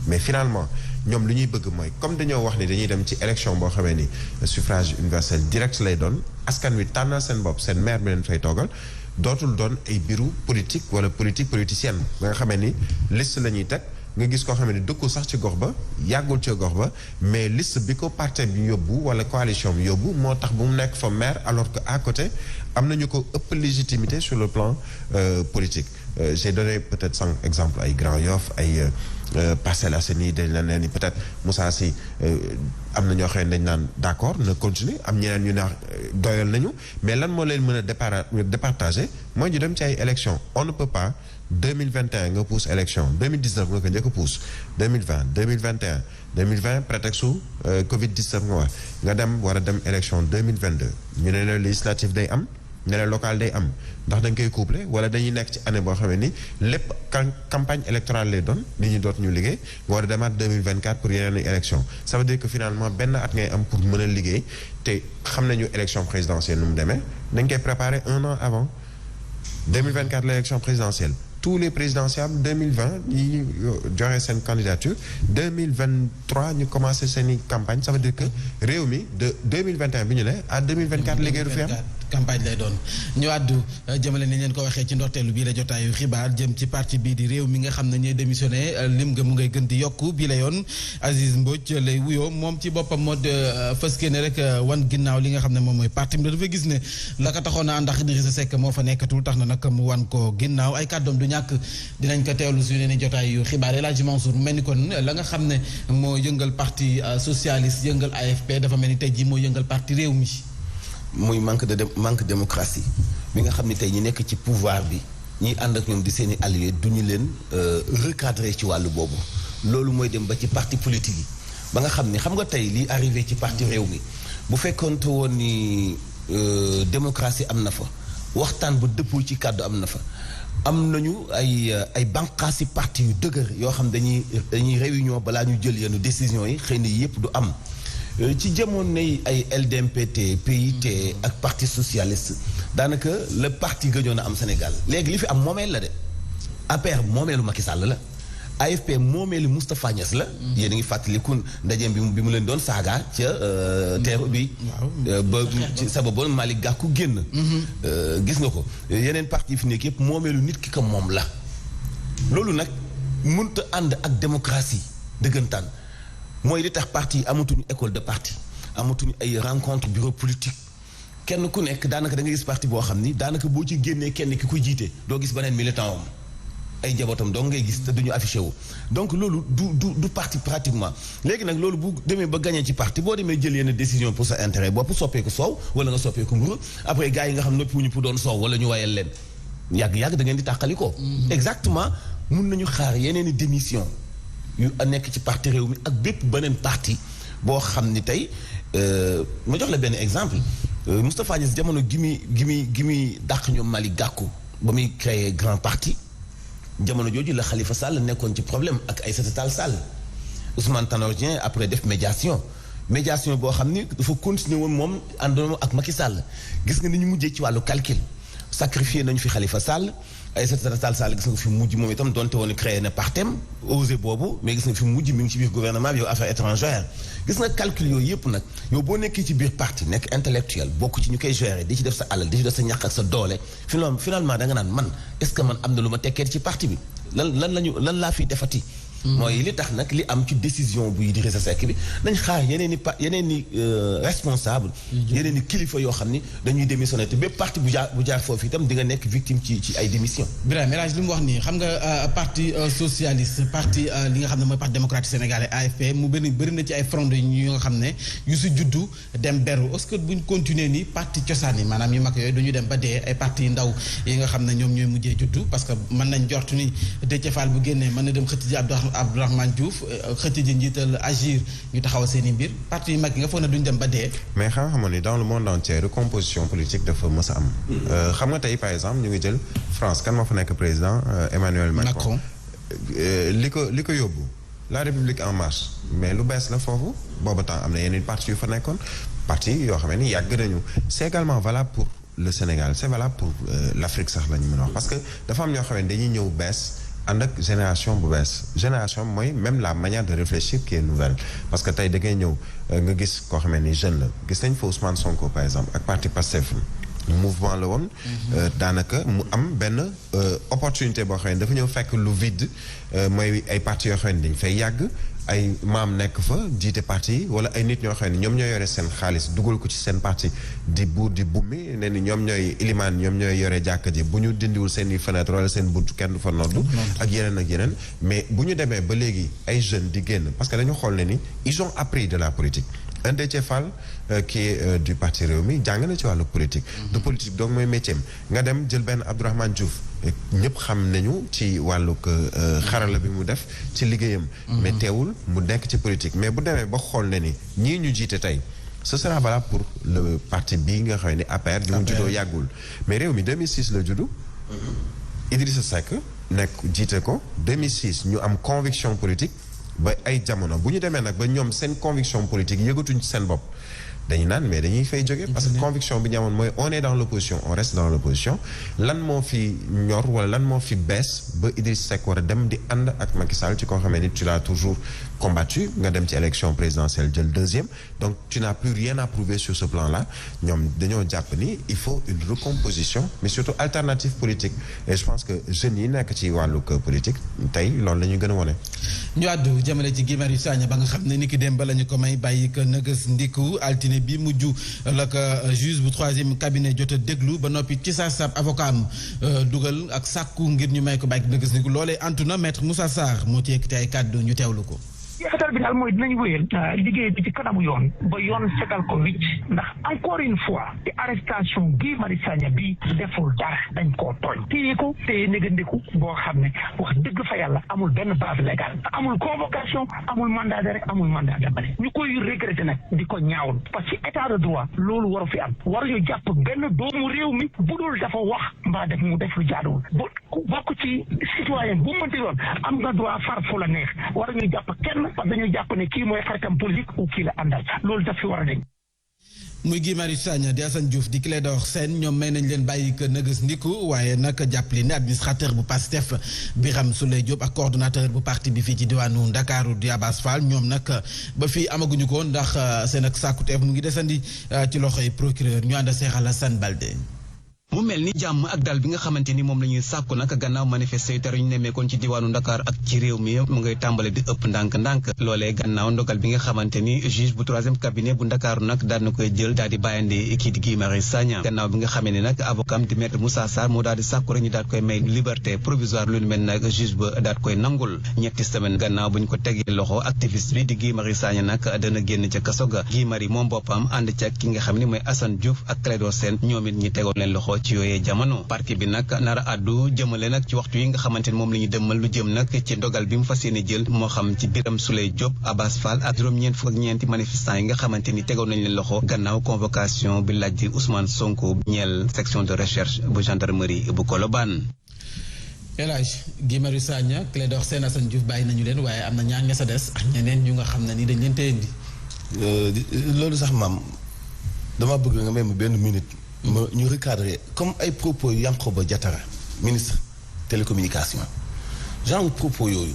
mais finalement ñoom li ñuy bëgg mooy comme dañoo wax ni dañuy dem ci élection boo xamee ni suffrage universel direct lay doon askan wi tànnal seen bopp seen maire bi leen fay toogal dootul doon ay bureau politique wala politique politicienne ba nga xamee ni liste la ñuy teg nga gis koo xam ne dëkkul sax ci gox ba yàggul ci gox ba mais liste bi ko parti bi yóbbu wala coalition bi yóbbu moo tax bu mu nekk fa maire alors que à côté am nañu ko ëpp légitimité sur le plan politique j'ai donné peut-être 5 exemples ay Grand Yoff ay Parcelles Assainies dañ la ne ni peut-être Moussa Sy am na ñoo xam ne dañ naan d'accord na continuer am ñeneen ñu ne doyal nañu mais lan moo leen mën a départager mooy ñu dem ci ay élections on ne peut pas 2021 nga pousse élection 2019 nga ko njëkk a pousse 2020 2021 2020 prétexte su Covid-19 nga dem war a dem élection 2022 ñu ne la législative day am ñu ne local day am ndax dañ koy couplé wala dañuy nekk ci année boo xamee ni lépp campagne électorale lay doon nit ñi doot ñu liggéey nga war a demaat 2024 pour yeneen élection ça veut dire que finalement benn at ngay am pour mën a liggéey te xam nañu élection présidentielle nu mu demee dañ koy préparer 1 an avant 2024 l'élection présidentielle tous les présidentiables 2020 ñi joxe seen candidature 2023 ñu commencé seeni campagne ça veut dire que réew mi de 2021 bi ñu ne à 2024 liggéey du fi am campagne lay doon ñu àddu jëmale ni leen ko waxee ci ndorteelu bii la jotaayu xibaar jëm ci parti bii di réew mi nga xam ne ñooy démissionné lim nga mu ngay gën di yokku bii la yoon Aziz Mbodj lay wuyoo moom ci boppam moo fës ne rek wan ginnaaw li nga xam ne moom mooy parti mi dafa gis ne la ko taxoon a ànd ak Idrissa Seck moo fa nekkatul tax na nag mu wan ko ginnaaw ay kàddoom du ñàkk dinañ ko teewlu su ne jotaayu xibaar El Hadji Mansour mel ni kon la nga xam ne moo yëngal parti socialiste yëngal AFP dafa mel ni tey jii moo yëngal parti réew mi muy manque démocratie bi nga xam ne tey ñi nekk ci pouvoir bi ñiy ànd ak ñoom di seeni alliés du ñu leen recadrer ci wàllu boobu loolu mooy dem ba ci parti politique yi ba nga xam ne xam nga tey li arrivé ci parti réew mi bu fekkoonte woon ni démocratie am na fa waxtaan bu dëppoo ci kàddu am na fa am nañu ay bànqaasi parti yu dëgër yoo xam dañuy réunion balaa ñu jël yenn décisions yi xëy na yépp du am ci jamono ay LDMPT PIT ak parti socialiste daanaka le parti gëjoon a am Sénégal léegi li fi am moomeel la de APR moomeelu Macky Sall la AFP moomeelu Moustapha Niasse la yéen a ngi fàttaliku ndajeem bi mu leen doon saaga ca teeru bi ba ci sababoon Malick Gakou génn gis nga ko yeneen parti yi fi nekk yëpp moomeelu nit ki ko moom la loolu nag mënta ànd ak démocratie dëggantaan mooy li tax parti yi amatuñu école de parti amatuñu ay rencontre bureau politique kenn ku nekk daanaka da nga gis parti boo xam ni daanaka boo ci génnee kenn ki koy jiite doo gis beneen militant am ay njabootam donc ngay gis te duñu affiché wu donc loolu du parti pratiquement léegi nag loolu bu demee ba gagné ci parti boo demee jël yenn décision pour sa intérêt bopp soppeeku soow wala nga soppeeku mburu après gars yi nga xam noppi wuñu pour doon soow wala ñu wayal leen yàgg-yàgg da ngeen di tàqali ko exactement mun nañu xaar yeneen i démission yu nekk ci parti réew mi ak bépp beneen parti boo xam ni tey ma jox la benn exemple Moustapha Niasse jamono gi muy dàq ñoom Malick Gakou ba muy créer grand parti jamono jooju la Khalifa Sall nekkoon ci problème ak Aïssata Tall Sall Ousmane Tanor Dieng après def médiation boo xam ni dafa continuer woon moom àndoon ak Macky Sall gis nga ni ñu mujjee ci wàllu calcul sacrifié nañu fi Khalifa Sall Aïssata Tall Sall gis nga fi mujj moom itam donte woon créé na partem osé boobu mais gis nga fi mujj mi ngi ci biir gouvernement bi yow affaires étrangères gis nga calcul yooyu yëpp nag yow boo nekkee ci biir parti nekk intellectuel bokk ci ñu koy gérer di ci def sa alal di ci def sa ñàkk ak sa doole finalement da nga naan man est-ce que man am na lu ma tekkee ci parti bi lan laa fi defati. mooy li tax nag li am ci décision bu Idrissa Seck bi nañ xaar yeneen i responsable yeneen i kilifa yoo xam ni dañuy démissionné te bépp parti bu jaar foofu itam di nga nekk victime ci ay démission. Birame El Hadj li mu wax nii xam nga parti socialiste parti li nga xam ne mooy parti démocratique sénégalais AFP mu bëri na ci ay front yu nga xam ne yu si juddu dem beru est-ce que buñ continuer ni parti cosaan yi maanaam yu mag yooyu dañuy dem ba dee ay parti ndaw yi nga xam ne ñoom ñooy mujjee juddu parce que mën nañ jortu ni Déthié Fall bu génnee mën na dem xëcc ji Abdourahmane Diouf xëcc ji njiital Agir ñu taxaw seen i mbir parti yu mag yi nga foog ne duñ dem ba dee. mais xamoon ni dans le monde entier recomposition politique dafa mës a am. xam nga tey par exemple ñu ngi jël France kan moo fa nekk président Emmanuel Macron. li ko yóbbu la République en marche mais lu bees la foofu booba temps am na yeneen parti yu fa nekkoon parti yoo xam ne yàgg nañu c'est également valable pour le Sénégal c'est valable pour l'Afrique sax la ñu mën a wax parce que dafa am ñoo xam ne dañuy ñëw bees. ànd ak génération bu bees génération mooy même la manière de réfléchir qui est nouvelle parce que tey da ngay ñëw nga gis koo xamee ni jeune la gis nañ fa Ousmane Sonko par exemple ak parti Pastef mouvement la woon daanaka mu am benn opportunité boo xam ne dafa ñëw fekk lu vide mooy ay parti yoo xam ne dañ fay yàgg ay maam nekk fa jiite parti yi wala ay nit ñoo xam ne ñoom ñooy yore seen xaalis dugal ko ci seen parti di buur di bummi ne ni ñoom ñooy ilimaan ñoom ñooy yore jàkka ji bu ñu dindiwul seen i fenêtre wala seen buntu kenn du fa noddu ak yeneen mais bu ñu demee ba léegi ay jeunes di génn parce que dañu xool ne ni ils ont appris de la politique un Déthié Fall qui est du parti Rewmi jàng na ci wàllu politique de politique donc mooy métier nga dem jël benn Abdourahmane Diouf ñëpp xam nañu ci wàllug xarala bi mu def ci liggéeyam mais teewul mu nekk ci politique mais bu demee ba xool ne ni ñii ñu jiite tey ce sera valable pour le parti bii nga xam ne APR bi mu juddoo yàggul mais Rewmi 2006 la juddu Idrissa Seck nekk jiite ko 2006 ñu am conviction politique ba ay jamono bu ñu demee nag ba ñoom seen conviction politique yëgatuñ ci seen bopp dañu naan mais dañuy fay jóge parce que conviction bi ñu amoon mooy on est dans l'opposition on reste dans l'opposition lan moo fi ñor wala lan moo fi bees ba Idriss Seck war a dem di ànd ak Macky Sall ci koo xamee ni tu l'as toujours combattu nga dem ci élection présidentielle jël deuxième donc tu n'as plus rien à prouver sur ce plan là ñoom dañoo jàpp ni il faut une recomposition mais surtout alternative politique et je pense que jeunes yi nekk ci wàllu politique tey loolu la ñu gën a wone ñu àddu jëmale ci Guy Marius Sagna ba nga xam ne ni ki dem ba la ñu ko may bàyyi ko nëgës ndiku altine bi mujj la ko juge bu troisième cabinet jot a déglu ba noppi ci sa sab avocat am dugal ak sàkku ngir ñu may ko bàyyi nëgës ndiku loolee antu na maître Moussa Sarr moo ci yëkkati ay kàddu ñu teewlu ko. jeexital bi daal mooy dinañu wéyal liggéey bi ci kanamu yoon ba yoon setal ko wicc ndax encore une fois ci arrestation Guy Marius Sagna bi deful dara dañ koo tooñ téye ko téye négandiku boo xam ne wax dëgg fa yàlla amul benn base légale amul convocation amul mandat d'arrêt amul mandat d'amener ñu koy regretter nag di ko ñaawul parce que état de droit loolu waru fi am waruñu jàpp benn doomu réew mi bu dul dafa wax mbaa def mu def lu jaaduwul bu bokk ci citoyen bu mënti yoon am nga droit far fu la neex waruñu jàpp kenn parce que dañuy jàpp ne kii mooy xaritam politique ou kii la àndal loolu daf fi war a deñ muy Guy Marius Sagna di Assane Diouf di Clédor Sène ñoom may nañ leen bàyyi ko nëgës ndiku waaye nag jàppale ne administrateur bu PASTEF Birame Souleye Diop ak coordonnateur bu parti bi fii ci diwaanu Ndakaaru di Abass Fall ñoom nag ba fii amaguñu ko ndax seen ak sàkkuteef mu ngi desandi ci loxoy procureur ñu ànd Cheikh Alassane Baldé. mu mel ni jàmm ak dal bi nga xamante ni moom la ñuy sàkku nag gannaaw manifester tere ñu nemmeekoon ci diwaanu Dakar ak ci réew mi mu ngay tàmbale di ëpp ndànk-ndànk loolee gannaaw ndogal bi nga xamante ni juge bu troisième cabinet bu Ndakaaru nag daal na koy jël daal di bàyyande kii di Guy Marius Sagna gannaaw bi nga xamee ne nag avocat am di maître Moussa Sarr moo daal di sàkku rek ñu daal koy may liberté provisoire lu ñu mel nag juge ba daal koy nangul ñetti semaine gannaaw bu ñu ko tegee loxo activiste bi di Guy Marius Sagna nag dana génn ca kaso ga Guy Marius moom boppam ànd ci ak ki nga xam ne mooy Assane Diouf ak Clédor Sène ñoom it ñi tegoon leen loxo loxo ci yooyee jamono parquet bi nag nar a àddu jëmale nag ci waxtu yi nga xamante ni moom la ñu dëmmal lu jëm nag ci ndogal bi mu fas yéene jël moo xam ci Birame Souleye Diop Abass Fall ak juróom-ñeent fukk ak ñeenti manifestants yi nga xamante ni tegoon nañ leen loxo gannaaw convocation bi laaj di Ousmane Sonko ñeel section de recherche bu gendarmerie bu Colobane. El Hadj Guy Marius Sagna Clédor Sène Assane Diouf bàyyi nañu leen waaye am na ñaar ña sa des ak ñeneen ñu nga xam ne ni dañ leen téyendi. loolu sax maam dama bëgg nga may ma benn minute. ma ñu recadrer comme ay propos yu Yankhoba Diattara ministre télécommunication genre propos yooyu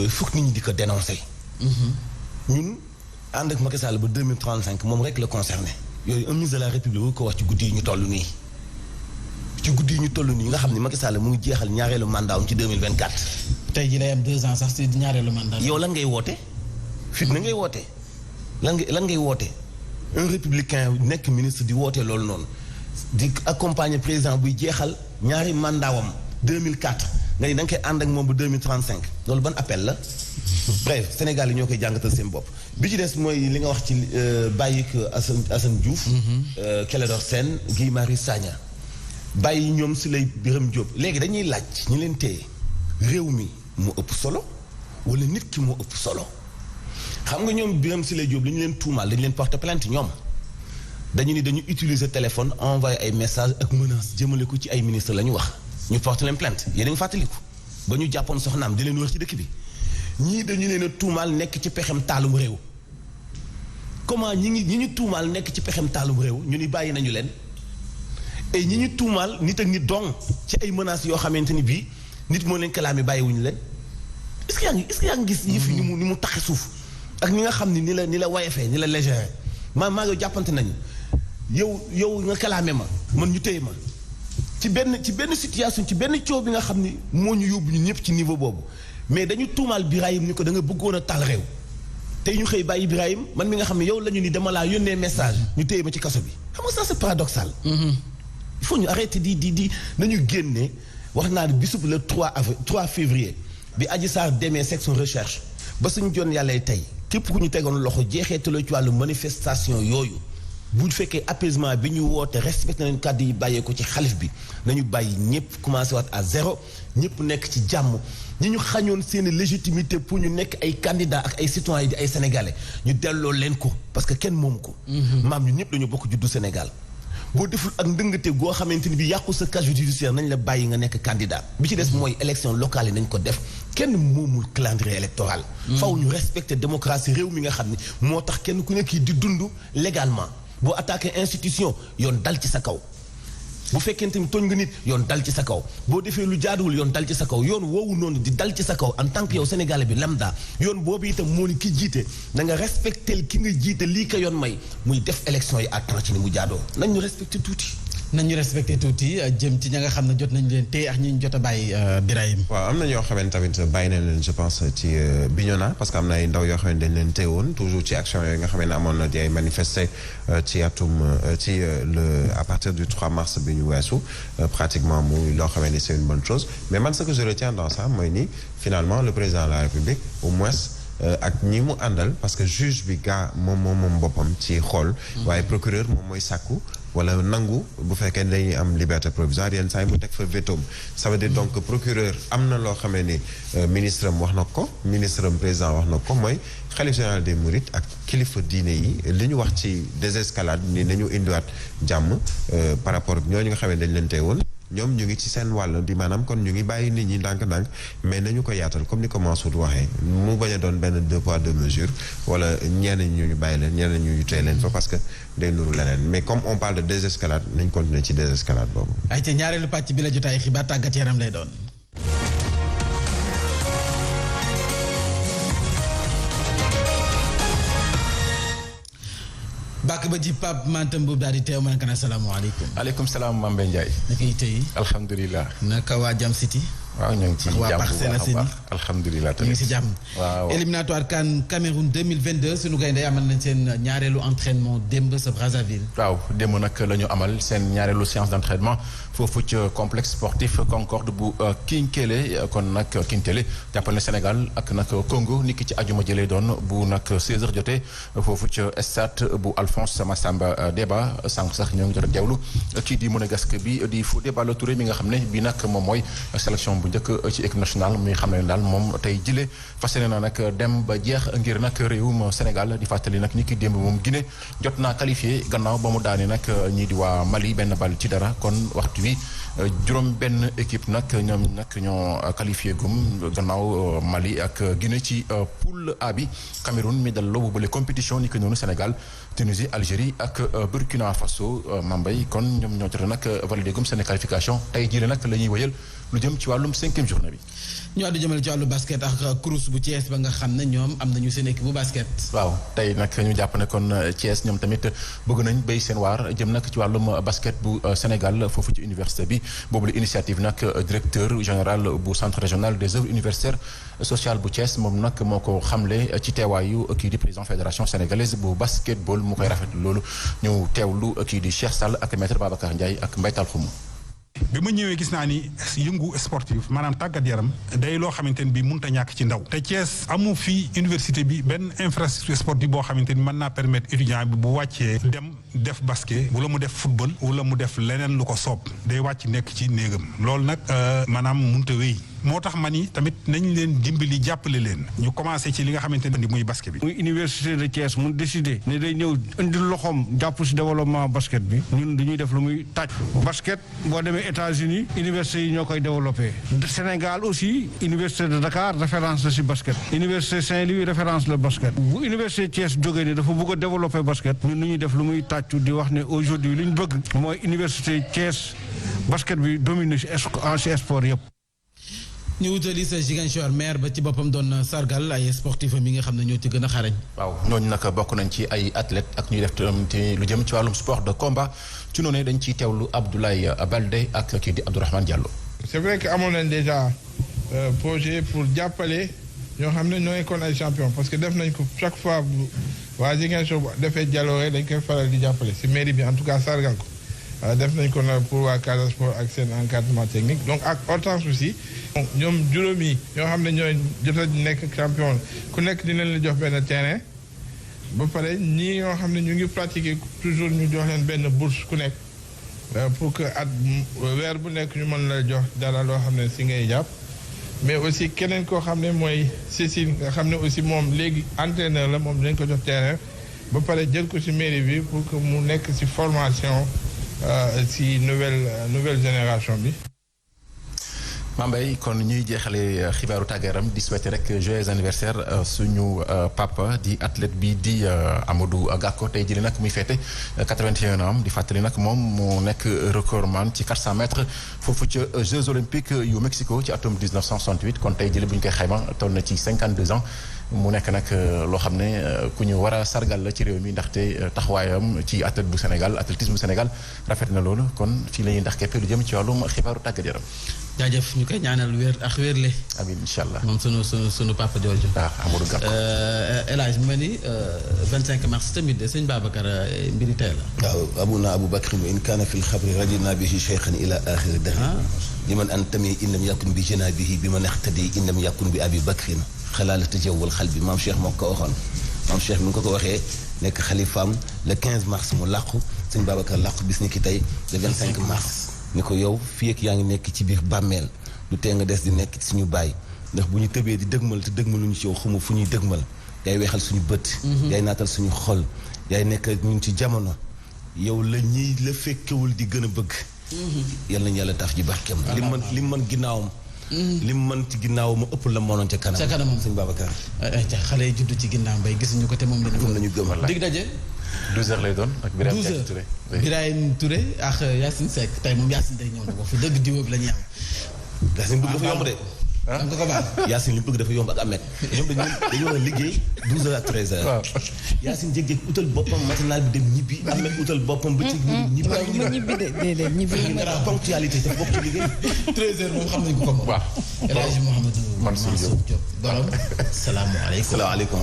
fokk nit ñi di ko dénoncer. ñun ànd ak Macky Sall ba 2035 moom rek la concerné yooyu un ministre de la République wu ko wax ci guddi yi ñu toll nii. ci guddi yi ñu toll nii nga xam ne Macky Sall mu ngi jeexal ñaareelu mandat am ci 2024. tey jii day am 2 ans sax ci ñaareelu mandat. yow lan ngay woote fitna ngay woote lan ngay woote un républicain nekk ministre di woote loolu noonu di accompagner président buy jeexal ñaari mandaawam 2004 nga ni da nga koy ànd ak moom ba 2035 loolu ban appel la. bref Sénégal yi ñoo koy jàngatal seen bopp bi ci des mooy li nga wax ci bàyyi Assane Diouf. Clédor Sène Guy Marius Sagna. bàyyi ñoom si lay Birame Diop léegi dañuy laaj ñi leen téye réew mi moo ëpp solo wala nit ki moo ëpp solo xam nga ñoom Birame Souleye Diop dañu leen tuumaal dañu leen porter plainte ñoom dañu ni dañu utiliser téléphone envoyé ay message ak menace jëmale ko ci ay ministre la ñu wax ñu porter leen plainte yéen a ngi fàttaliku ba ñu jàppoon soxnaam di leen wër ci dëkk bi ñii dañu leen a tuumaal nekk ci pexem taalum réew comment ñi ñu tuumaal nekk ci pexem taalum réew ñu ni bàyyi nañu leen et ñi ñu tuumaal nit ak nit dong ci ay menaces yoo xamante ni bii nit moo leen kalaami bàyyiwuñu leen est-ce que yaa ngi gis yëf yi ni mu taxe suuf ak ñi nga xam ni ni la wayefee ni la légère maa ngi jàppante nañu yow nga kalaame ma man ñu téye ma ci benn situation ci benn coow bi nga xam ni moo ñu yóbbu ñu ñëpp ci niveau boobu mais dañu tuumaal Birahim ni ko da nga bëggoon a taal réew tey ñu xëy bàyyi Birahim man mi nga xam ne yow la ñu ni dama laa yónnee message ñu téye ma ci kaso bi xam nga ça c'est paradoxal. Il faut ñu arrêter di nañu génne wax naa ne bisub le 3 février bi Adji Sarr demee section recherche ba suñu jon yàlla tey képp ku ñu tegoon loxo jeexeetaloo ci wàllu manifestation yooyu bu fekkee apaisement bi ñu woote respecté nañu kàddu yi bàyyee ko ci xalif bi nañu bàyyi ñëpp commencé waat à zéro ñëpp nekk ci jàmm ñi ñu xañoon seen légitimité pour ñu nekk ay candidats ak ay citoyens di ay sénégalais ñu delloo leen ko parce que kenn moomu ko. maam ñu ñëpp dañu bokk juddu Sénégal. boo deful ak ndëngate goo xamante ni bi yàqu sa casier judiciaire nañ la bàyyi nga nekk candidat bi ci des mooy élection locale yi nañ ko def kenn moomul calendrier électoral. faw ñu respecter démocratie réew mi nga xam ne moo tax kenn ku nekk di dund légalement boo attaqué institution yoon dal ci sa kaw. bu fekkente ni tooñ nga nit yoon dal ci sa kaw boo defee lu jaaduwul yoon dal ci sa kaw yoon woowu noonu di dal ci sa kaw en tant que yow sénégalais bi lambda yoon boobu itam moo ni ki jiite na nga respecté ki nga jiite lii ko yoon may muy def élection yi à temps ci ni mu jaadoo nañ ñu respecté tuuti. jëm ci ña nga xam ne jot nañ leen téye ak ñi ñu jot a bàyyi Birahim. waaw am na ñoo xamante tamit bàyyi nañ leen je pense ci Bignona parce que am na ay ndaw yoo xam ne dañ leen téyewoon toujours ci action yooyu nga xam ne amoon na di ay manifester ci à partir du 3 mars bi ñu weesu pratiquement muy loo xam ne c'est une bonne chose mais man ce que je retiens dans ça mooy ni finalement le président de la République au moins ak ñi mu àndal parce que juge bi moom boppam ci xool waaye procureur moom mooy sàkku wala nangu bu fekkee dañuy am liberté provisoire yenn saa yi mu teg fa veto ça veut dire donc procureur am na loo xamee ni ministre am wax na ko ministre am président wax na ko mooy khalife général des mourides ak kilifa diine yi li ñu wax ci désescalade ni nañu indiwaat jàmm par rapport ak ñooñu nga xam ne dañ leen teewoon ñoom ñu ngi ci seen wàll di maanaam kon ñu ngi bàyyi nit ñi ndànk-ndànk mais nañu ko yaatal comme ni ko Mansour waxee mu bañ a doon benn 2 poids 2 mesures wala ñenn ñu bàyyi leen ñenn ñu tey leen fa parce que day nuru leneen mais comme on parle de désescalade nañ continuer ci désescalade boobu. ay ca ñaareelu pàcc bi la jotaay xibaar tàggat yaram lay doon. bàkk ba ji Pape Matam Mboup daal di teew man kan asalaamaaleykum. aleykum salaam Mame Mbaye Ndiaye. naka yi tey. alhamdulilah. naka waa Jam City. waaw ñoo ngi ci jàmm bu baax a baax alhamdulilah tamit ñu ngi si jàmm. waaw éliminatoire CAN Cameroun 2022 sunu gaynde amal nañ seen ñaareelu entraînement démb sa Brazzaville. waaw démb nag la ñu amal seen ñaareelu séance d' entraînement foofu ci complexe sportif Concorde bu Kinkélé kon nag Kinkélé jàppal ne Sénégal ak nag Congo niki ci ajuma jëlee doon bu nag 16h jotee foofu ci stade bu Alphonse Massamba Déba sànq sax ñoo ngi jot a teewlu kii di monégasque bi di Fodé Ballo-Touré mi nga xam ne bii nag moom mooy sélection bu njëkk ci équipe nationale muy xam ne daal moom tey jile fas yéene na nag dem ba jeex ngir nag réewum Sénégal di fàttali nag ni ki démb moom Guinée jot naa qualifié gannaaw ba mu daane nag ñii di waa Mali benn bal ci dara kon waxtu wi juróom benn équipe nag ñoom nag ñoo qualifié gum gannaaw Mali ak Guinée ci poule A bi Cameroun mi dal loo boobule compétition ni ki noonu Sénégal Tunisie Algérie ak Burkina Faso Mambay kon ñoom ñoo jot nag validé gum seen qualification tey jii nag la ñuy wëyal lu jëm ci wàllum 5e journée bi. ñu àddu jëmale ci wàllu basket ak Crous bu Thiès ba nga xam ne ñoom am nañu seen équipe bu basket. waaw tey nag ñu jàpp ne kon Thiès ñoom tamit bëgg nañ béy seen waar jëm nag ci wàllum basket bu Sénégal foofu ci université bi boobu la initiative nag directeur général bu centre régional des œuvres universitaires sociales bu Thiès moom nag moo ko xamle ci teewaayu kii di président fédération sénégalaise bu basketball mu koy rafetlu loolu ñu teewlu kii di Cheikh Sall ak maître Babacar Ndiaye ak Mbaytal Xumu. bi ma ñëwee gis naa ni yëngu sportif maanaam tàggat yaram day loo xamante ni bii mënut a ñàkk ci ndaw te Thiès amu fii université bi benn infrastructure sportive boo xamante ni mën naa permettre étudiant bi bu wàccee dem def basket wala mu def football wala mu def leneen lu ko soob day wàcc nekk ci néegam loolu nag maanaam mënut a wéy moo tax ma ni tamit nañ leen dimbali jàppale leen ñu commencé ci li nga xamante ni muy basket bi. muy université de Thiès mu décidé ne day ñëw indi loxoom jàpp si développement basket bi ñun dañuy def lu muy tàcc basket boo demee États-Unis université yi ñoo koy développé Sénégal aussi université de Dakar référence la si basket université Saint-Louis référence la basket bu université Thiès jógee ne dafa bëgg a développé basket ñun dañuy def lu muy tàccu di wax ne aujourd'hui li ñu bëgg mooy université Thiès basket bi domine si sport yëpp. ñu wutali sa Ziguinchor maire ba ci boppam doon sargal ay sportif yi nga xam ne ñoo ci gën a xarañ. waaw ñooñu nag bokk nañ ci ay athlètes ak ñuy def lu jëm ci wàllum sport de combat ci noonu dañ ciy teewlu Abdoulaye Baldé ak kii di Abdourahmane Diallo. c'est vrai que amoon nañ déjà projet pour jàppale ñoo xam ne ñoo nekkoon ay champion parce que def nañ ko chaque fois bu waa Ziguinchor bu defee jaloore dañ koy faral di jàppale si mairie bi en tout cas sargal ko def nañ ko nag pour waa Casa Sport ak seen encadrement technique donc ak Hortense aussi. ñoom juróomi ñoo xam ne ñooy jot a nekk champion ku nekk dinañ la jox benn terrain ba pare ñii ñoo xam ne ñu ngi pratiquer toujours ñu jox leen benn bourse ku nekk pour que at weer bu nekk ñu mën la jox dara loo xam ne si ngay jàpp mais aussi keneen koo xam ne mooy Cécile nga xam ne aussi moom léegi entraîneur la moom dinañ ko jox terrain ba pare jël ko si mairie bi pour que mu nekk si formation si nouvelle génération bi. Mambay kon ñuy jeexale xibaaru tàggeeram di souhaiter rek joyeux anniversaire suñu papa di athlète bi di Amadou Gakko tey jëlee nag muy fêté 81 ans di fàttali nag moom mu nekk recordman ci 400 mètres foofu ca Jeux olympiques yu Mexico ci atum 1968 kon tey jëlee bu ñu koy xayma toll na ci 52 ans mu nekk nag loo xam ne ku ñu war a sargal la ci réew mi ndaxte taxawaayam ci athlète bu Sénégal athlétisme bu Sénégal rafet na loolu kon fii la ñuy ndax képp lu jëm ci wàllum xibaaru tàggat yaram. jaajëf ñu koy ñaanal wér ak wérle. amiin incha allah moom sunu papa jooju. waaw Amadou Gakko. El Hadj mu mel ni 25 mars tamit de sëñ Babacar mbiri tey la. waaw abuna Abu Bakr in kaana fi lxabri radina bihi cheikhan ila axiri dahr liman antami in lam yakun bi janabihi bi man ixtadi in lam yakun bi abi bakrin xalaala tajawwal xal bi maam Cheikh moo ko waxoon maam Cheikh mi ngi ko waxee nekk xalifaam le 15 mars mu làqu sëñ Babacar làqu bis ni ki tey le 25 mars. ni ko yow fii ak yaa ngi nekk ci biir bàmmeel du tee nga des di nekk ci suñu baay ndax bu ñu tëbee di dëgmal te dëgmaluñu ci yow xamu fu ñuy dëgmal yaay weexal suñu bët yaay naatal suñu xol yaay nekk ñun ci jamono yow la ñiy la fekkewul di gën a bëgg yal nañu yàlla taf ji barkeem li mën ginnaawam li mu mën ci ginnaaw mu ëpp la moonoon ca kanam sëñ Babacar xale yi judd ci ginnaaw mbay gisuñu ko te moom lañu gëm dig daje 12h lay doon ak Birahim Touré. Birahim Touré ak Yacine Seck tey moom Yacine day ñëw na wax fi dëgg diwoo bi la ñuy am. Yacine dugg dafa yomb de. nga ko baax Yacine li mu bëgg dafa yomb ak Ahmed ñoom dañoo war a liggéey 12h à 13h. waaw Yacine jékki-jékki utal boppam matinal bi dem ñibbi Ahmed utal boppam bëccëg ñibbi. waaw ma ñibbi de ñibbi ponctualité dafa bokk ci liggéey. 13h moom xam nañu ko comme. waaw El Hadj Mouhamadou Mansour Diop borom. salaamaaleykum salaamaaleykum.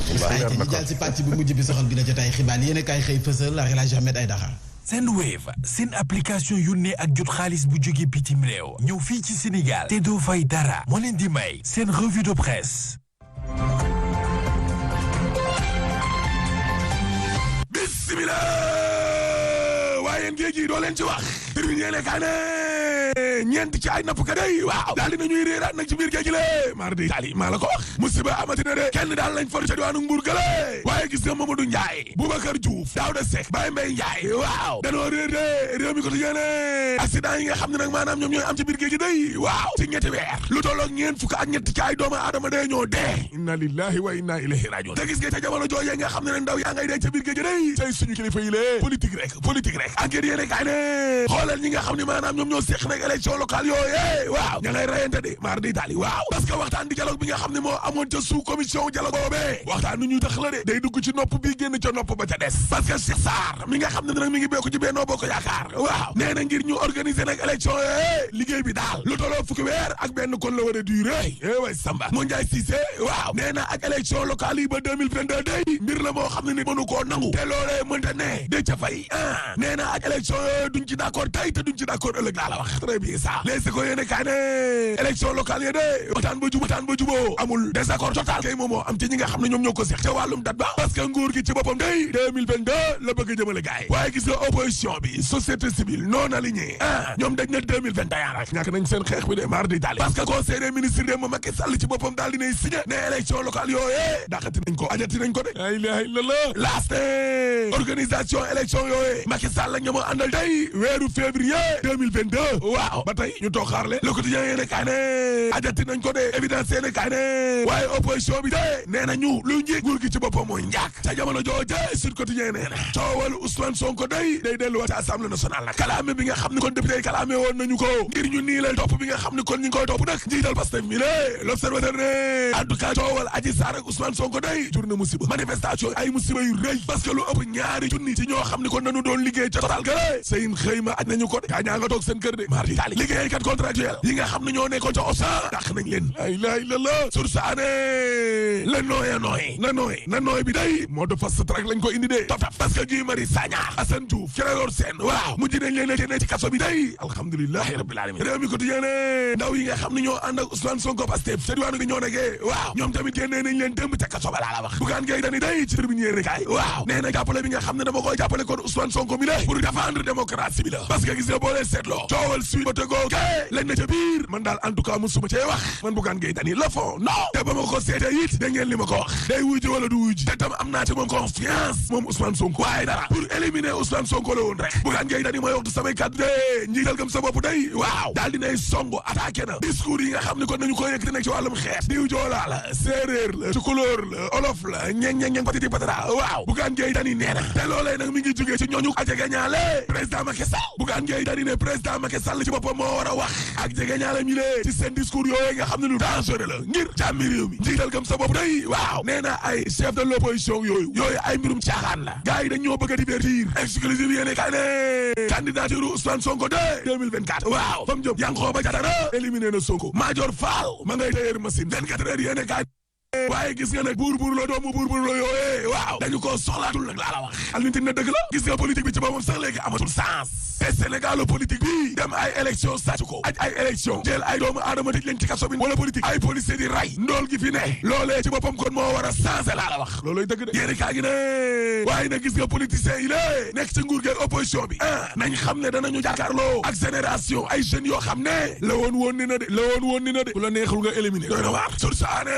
ñu jàll si pàcc bu mujj bi soxal bi na jotaay xibaar yéen a kaay xëy fësal El Hadj Ahmed Aïdara. Sendwave seen application yónnee ak jot xaalis bu jóge bitim réew ñëw fii ci Sénégal te doo fay dara moo leen di may seen revue de presse. Bismillah waaye yéen géej gi doo leen ci wax. terminé ne kaa ne ñeent ci ay nappkat yi waaw daal dina ñuy réeraat nag ci biir géej gi le mar di taali maa la ko wax musiba amatina de kenn daal lañ for ca diwaanu Mbuur gële waaye gis nga Mamadou Ndiaye Boubacar Diouf Daouda Seck Baye Mbaye Ndiaye waaw danoo réer de réew mi ko tijéene accident yi nga xam ne nag maanaam ñoom ñooy am ci biir géej gi day waaw ci ñetti weer lu tolloog ñeent fukk ak ñett ci ay doomu aadama dee ñoo dee inna lillahi wa inna ilayhi rajiun te gis nga ca jamono jooje nga xam ne nag ndaw yaa ngay dee ca biir géej gi day tey suñu kilifa yi lée politique rek enquête yéene kaay ne xoolal ñi nga xam ne maanaam ñoom ñoo seq nag élection locale yooyu waaw ña ngay rayante de mar di tali waaw parce que waxtaan di dialogue bi nga xam ne moo amoon ca sous commission dialogue boobee waxtaan nu ñu tax la de day dugg ci nopp bi génn ca nopp ba ca des parce que Cheikh Sarr mi nga xam ne nag mi ngi bokk ci Benno Bokk Yaakaar waaw nee na ngir ñu organiser nag élection yooyu liggéey bi daal lu tolloo fukki weer ak benn kon la war a durer way Samba moo Ndiaye Cissé waaw nee na ak élection locale yi ba 2022 day mbir la moo xam ne ni mënu koo nangu te loolee mënta ne de ca fay nee na ak élection yooyu duñ ci d'accord tey te duñ ci d'accord ëllëg laa la wax très bien ça les ko yéene kaay ne élection locale yi de waxtaan ba juboo amul désaccord total kay moom moo am ci ñi nga xam ne ñoom ñoo ko seq ca wàllum date ba parce que nguur gi ci boppam day 2022 la bëgg a jëmale gaay waaye gis nga opposition bi société civile non alignée ñoom dañ ne 2021 rek ñàkk nañ seen xeex bi de mar di tali parce que conseil des ministres de Macky Sall ci boppam daal dinay signé ne élection locale yooyee dàqati nañ ko ajati nañ ko de la ilaha illallah last organisation élection yooyee Macky Sall ak ña ma àndal day weeru février 2022 waaw ba tey ñu toog xaarle le quotidien yéene kaay ne ajati nañ ko de évidence yéene kaay ne waaye opposition bi de nee na ñu lu njiit nguur gi ci boppam mooy njaak ca jamono jooje Sud Quotidien nee na coowal Ousmane Sonko day delluwaat ci Assemblée nationale nag kalaame bi nga xam ne kon député yi kalaame woon nañu ko ngir ñu nii la topp bi nga xam ne kon ñu ngi koy topp nag njiital Pastef mi lé l'Observateur ne en tout cas coowal Adji Sarr ak Ousmane Sonko day jur na musiba manifestation ay musiba yu rëy parce que lu ëpp ñaari junni ci ñoo xam ne kon nañu doon liggéey ca Total gële seen xëy ma aj nañu ko de gaa ñaa nga toog seen kër de mardi taali liggéeykat contractuel yi nga xam ne ñoo nekkoon ca Osa dàq nañ leen la ilaha illallah sursaane la nooy bi day moo de fast track lañ ko indi de top parce que Guy Marius Sagna Assane Diouf Clédor Sène waaw mujj nañ leen ne ci kaso bi day alhamdulilahi rabbil alamin réew mi quotidien ne ndaw yi nga xam ne ñoo ànd ak Ousmane Sonko Pastef ca diwaanu gi ñoo nekkee waaw ñoom tamit génnee nañ leen démb ca kaso ba laa la wax Bougane Gueye Dany day ci tribune yéene kaay waaw nee na jàppale bi nga xam ne dama koy jàppale kon Ousmane Sonko mi la pour défendre démocratie bi la parce que gis nga boo leen seetloo coowal suite ba tegoo lañ na ca biir man daal en tout cas musuma cee wax man Bougane Gueye Dany la fond non te ba ma ko seetee it da ngeen li ma ko wax day wuy ji wala du wuy ji te tam am naa ci moom confiance moom Ousmane Sonko waaye dara pour éliminer Ousmane Sonko la woon rek Bougane Gueye Dany mooy waxtu samay kàddu de njiital gëm sa bopp day waaw daal dinay songo attaqué na discours yi nga xam ne kon nañu ko yëkkati nekk ci wàllum xeet diw joolaa la séeréer la tukulóor la olof la ñeng patiti patata waaw Bougane Gueye Dany nee na te loolee nag mi ngi jógee ci ñooñu ak jegeñaale président Macky Sall Bougane Gueye Dany ne président Macky Sall ci boppam moo war a wax ak jegeñaale mi lee ci seen discours yooyu nga xam ne lu dangereux la ngir jàmmi réew mi njiital gëm sa bopp day waaw nee na ay chef de l'opposition yooyu ay mbirum caaxaan la gars yi dañ ñoo bëgg a divertir exclusive yéene kay ne candidature Ousmane Sonko de 2024 waaw fam jëm Yankhoba Diattara éliminé na Sonko Madior Fall ma ngay téyeer machine 24 heures yéene kay waaye gis nga nag buur la doomu buur la yooyee waaw dañu ko soxlaatul nag laa la wax almintin na dëgg la gis nga politique bi ci boppam sax léegi amatul sens te Sénégal politique bi dem ay élection sàcc ko aj ay élection jël ay doomu aadama tëj leen ci kaso bi wala politique ay policier di ray ndool gi fi ne loolee ci boppam kon moo war a changé laa la wax looloy dëgg de yéeni kaa gi ne waaye nag gis nga politiciens yi lée nekk ci nguur gi opposition bi nañ xam ne danañu jàkkaarloo ak génération ay jeunes yoo xam ne la woon woon ni na de ku la neexul nga éliminer doy na waar sur saane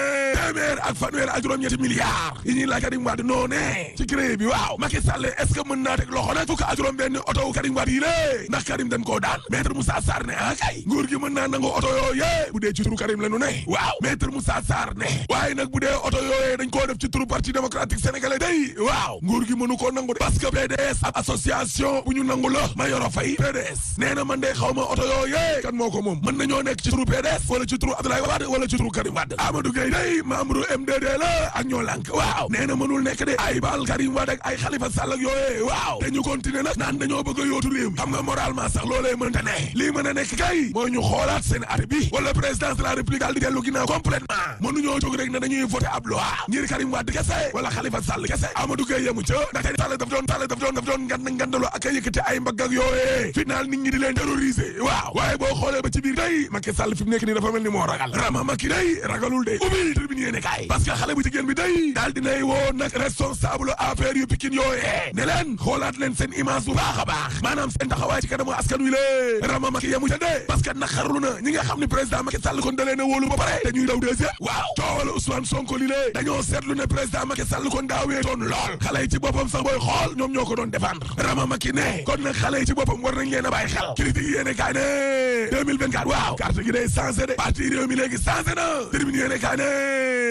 téeméer ak fanweer ak juróom-ñetti milliards yi ñuy laaj Karim Wade noonee ci CREI bi waaw Macky Sall est-ce que mën naa teg loxo nag fukk ak juróom benn oto Karim Wade yi lée ndax Karim dañ koo daan maître Moussa Sarr ne kay nguur gi mën naa nangu oto yooyee bu dee ci turu Karim la nu ne waaw maître Moussa Sarr ne waaye nag bu dee oto yooyee dañ koo def ci turu parti démocratique sénégalais day waaw nguur gi mënu koo nangu de parce que PDS ab association bu ñu nangu la ma yoro fay PDS nee na man de xaw ma oto yooyee kan moo ko moom mën nañoo nekk ci turu PDS wala ci turu Abdoulaye Wade wala ci turu Karim Wade Amadou Gueye day membre MDD la ak ñoo lànk waaw nee na mënul nekk de ay baal Karim Wade ak ay Khalifa Sall ak yooyee waaw dañu continuer nag naan dañoo bëgg a yootu réew mi xam nga moralement sax loolee mënta ne lii mën a nekk kay mooy ñu xoolaat seen at bi wala présidence de la république daal di dellu ginnaaw complètement mënuñoo jóg rek ne dañuy voté ab loi ngir Karim Wade kese wala Khalifa Sall kese Amadou Gueye yemu ca ndaxte Sall daf doon ngandaloo ak a yëkkati ay mbagg ak yooyee final nit ñi di leen terroriser waaw waaye boo xoolee ba ci biir day Macky Sall fi mu nekk nii dafa mel ni moo ragal Rama Macky day ragalul de ubbil tribune yéene kaay parce que xale bu jigéen bi day daal dinay woo nag responsable affaire yu Pikine yooyee ne leen xoolaat leen seen image bu baax a baax maanaam seen taxawaay ci kanamu askan wi lée Rama Macky yemu ca de parce que naqarlu na ñi nga xam ne président Macky Sall kon dalee na wóolu ba pare te ñuy daw deuxième waaw coowal Ousmane Sonko li lée dañoo seetlu ne président Macky Sall kon daawee doon lool xale yi ci boppam sax booy xool ñoom ñoo ko doon défendre Rama Macky ne kon nag xale yi ci boppam war nañ leen a bàyyi xel critique yéene kaay ne 2024 waaw carte gi day changé de parti réew mi léegi changé na termine yéene kaay ne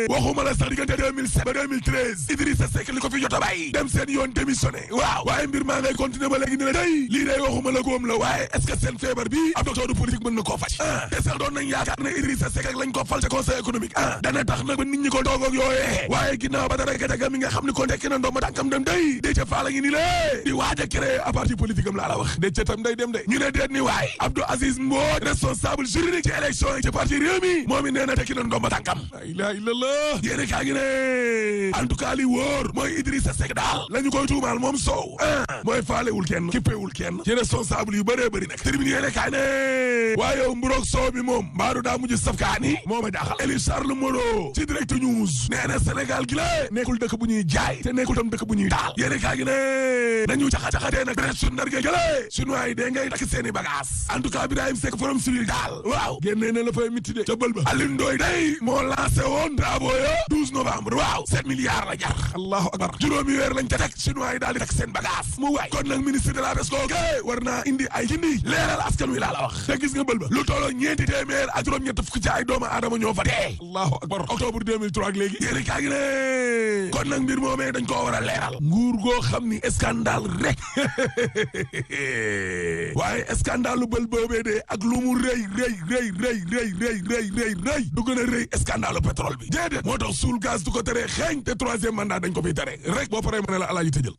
waxuma la sax diggante 2007 ba 2013 Idrissa Seck li ko fi jot a bàyyi dem seen yoon démissionné waaw waaye mbir maa ngay continuer ba léegi ni la day lii day waxuma la góom la waaye est-ce que seen feebar bi ab docteur du politique mën na koo faj te sax doon nañ yaakaar ne Idrissa Seck ak lañ ko fal ca conseil économique dana tax nag ba nit ñi ko doog ak yooyee waaye ginnaaw ba dara gadaga mi nga xam ni ko tekki na ndoom ba tànkam dem day Déthié Fall a ngi ni lée di waaj a créer a parti politique am laa la wax Déthié tam day dem de ñu ne déet ni waay Abdou Aziz Mbodj responsable juridique ci élection yi ci parti réew mi moom it nee na tekki na ndoom ba tànkam la ilaha illallah yéene kaa ngi ne en tout cas li wóor mooy Idrissa Seck daal la ñu koy tuumaal moom Sow mooy faalewul kenn kippewul kenn ci responsable yu bëree bëri nag tribune yéene kaa ne waaye mburoog Sow bi moom mbaaru daa mujj safkaani moo ma jaaxal Eli Charles Moreau ci Direct News nee na Sénégal gi la nekkul dëkk bu ñuy jaay te nekkul tam dëkk bu ñuy taal yéene kaa gi ne nañu caxa-caxatee nag brèche su ndarge jële chinois yi dee ngay takk seeni bagage en tout cas Birahim Seck forum civil daal waaw génnee na la fay mitti de ca bël ba Alioune Ndoye day moo lancé woon travaux ya 12 novembre waaw 7 milliards la jar allahu akbar juróomi weer lañ ca teg chinois yi daal di takk seen bagage mu waay kon nag ministre de la pêche kooke war naa indi ay gindi leeral askan wi laa la wax te gis nga bël ba lu tolloo ñeenti téeméer ak juróom-ñett fukk ci ay doomu aadama ñoo fa dee allahu akbar octobre 2003 ak léegi yéeni kaa ngi ne kon nag mbir moomee dañ koo war a leeral nguur goo xam ni scandale rek waaye scandale lu bël boobee de ak lu mu rëy du gën a rëy scandale pétrole bi déedéet moo tax suul gaz du ko tere xeeñ te troisième mandat dañ ko fiy tere rek boo paree ma ne la alaaji tëjal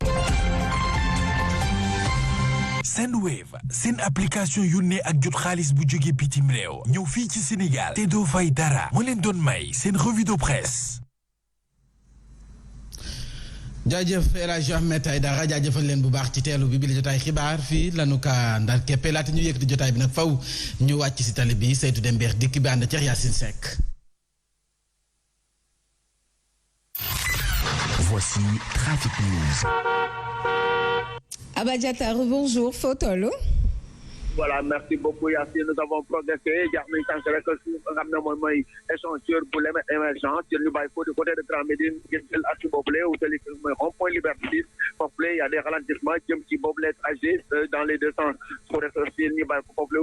Sendwave seen application yónnee ak jot xaalis bu jóge bitim réew ñëw fii ci Sénégal te doo fay dara moo leen doon may seen revue de presse. jaajëf El Hadj Ahmed Aïdara jaajëfal leen bu baax ci teelu bi la jotaay xibaar fii lanu ka ndar keppe laata ñu yëkkati jotaay bi nag faw ñu wàcc si tali bi saytu dem beex dikk bi ànd ci Yacine Seck. Voici Trafic News. Abba Diatta, bonjour, Fotolo. Voilà, merci beaucoup Yacine. Nous avons progressé. Jaar nañ tànk rek su nga xam ne mooy échangeur bu l'émergence ci ñu bàyyi ko du côté de Grand Médine ngeen jël axe boobule wutali mooy rond-point Liberté 6 foofu il y a des ralentissements jëm ci boobule trajet dans les deux sens pour rester ñu bàyyi ko foofu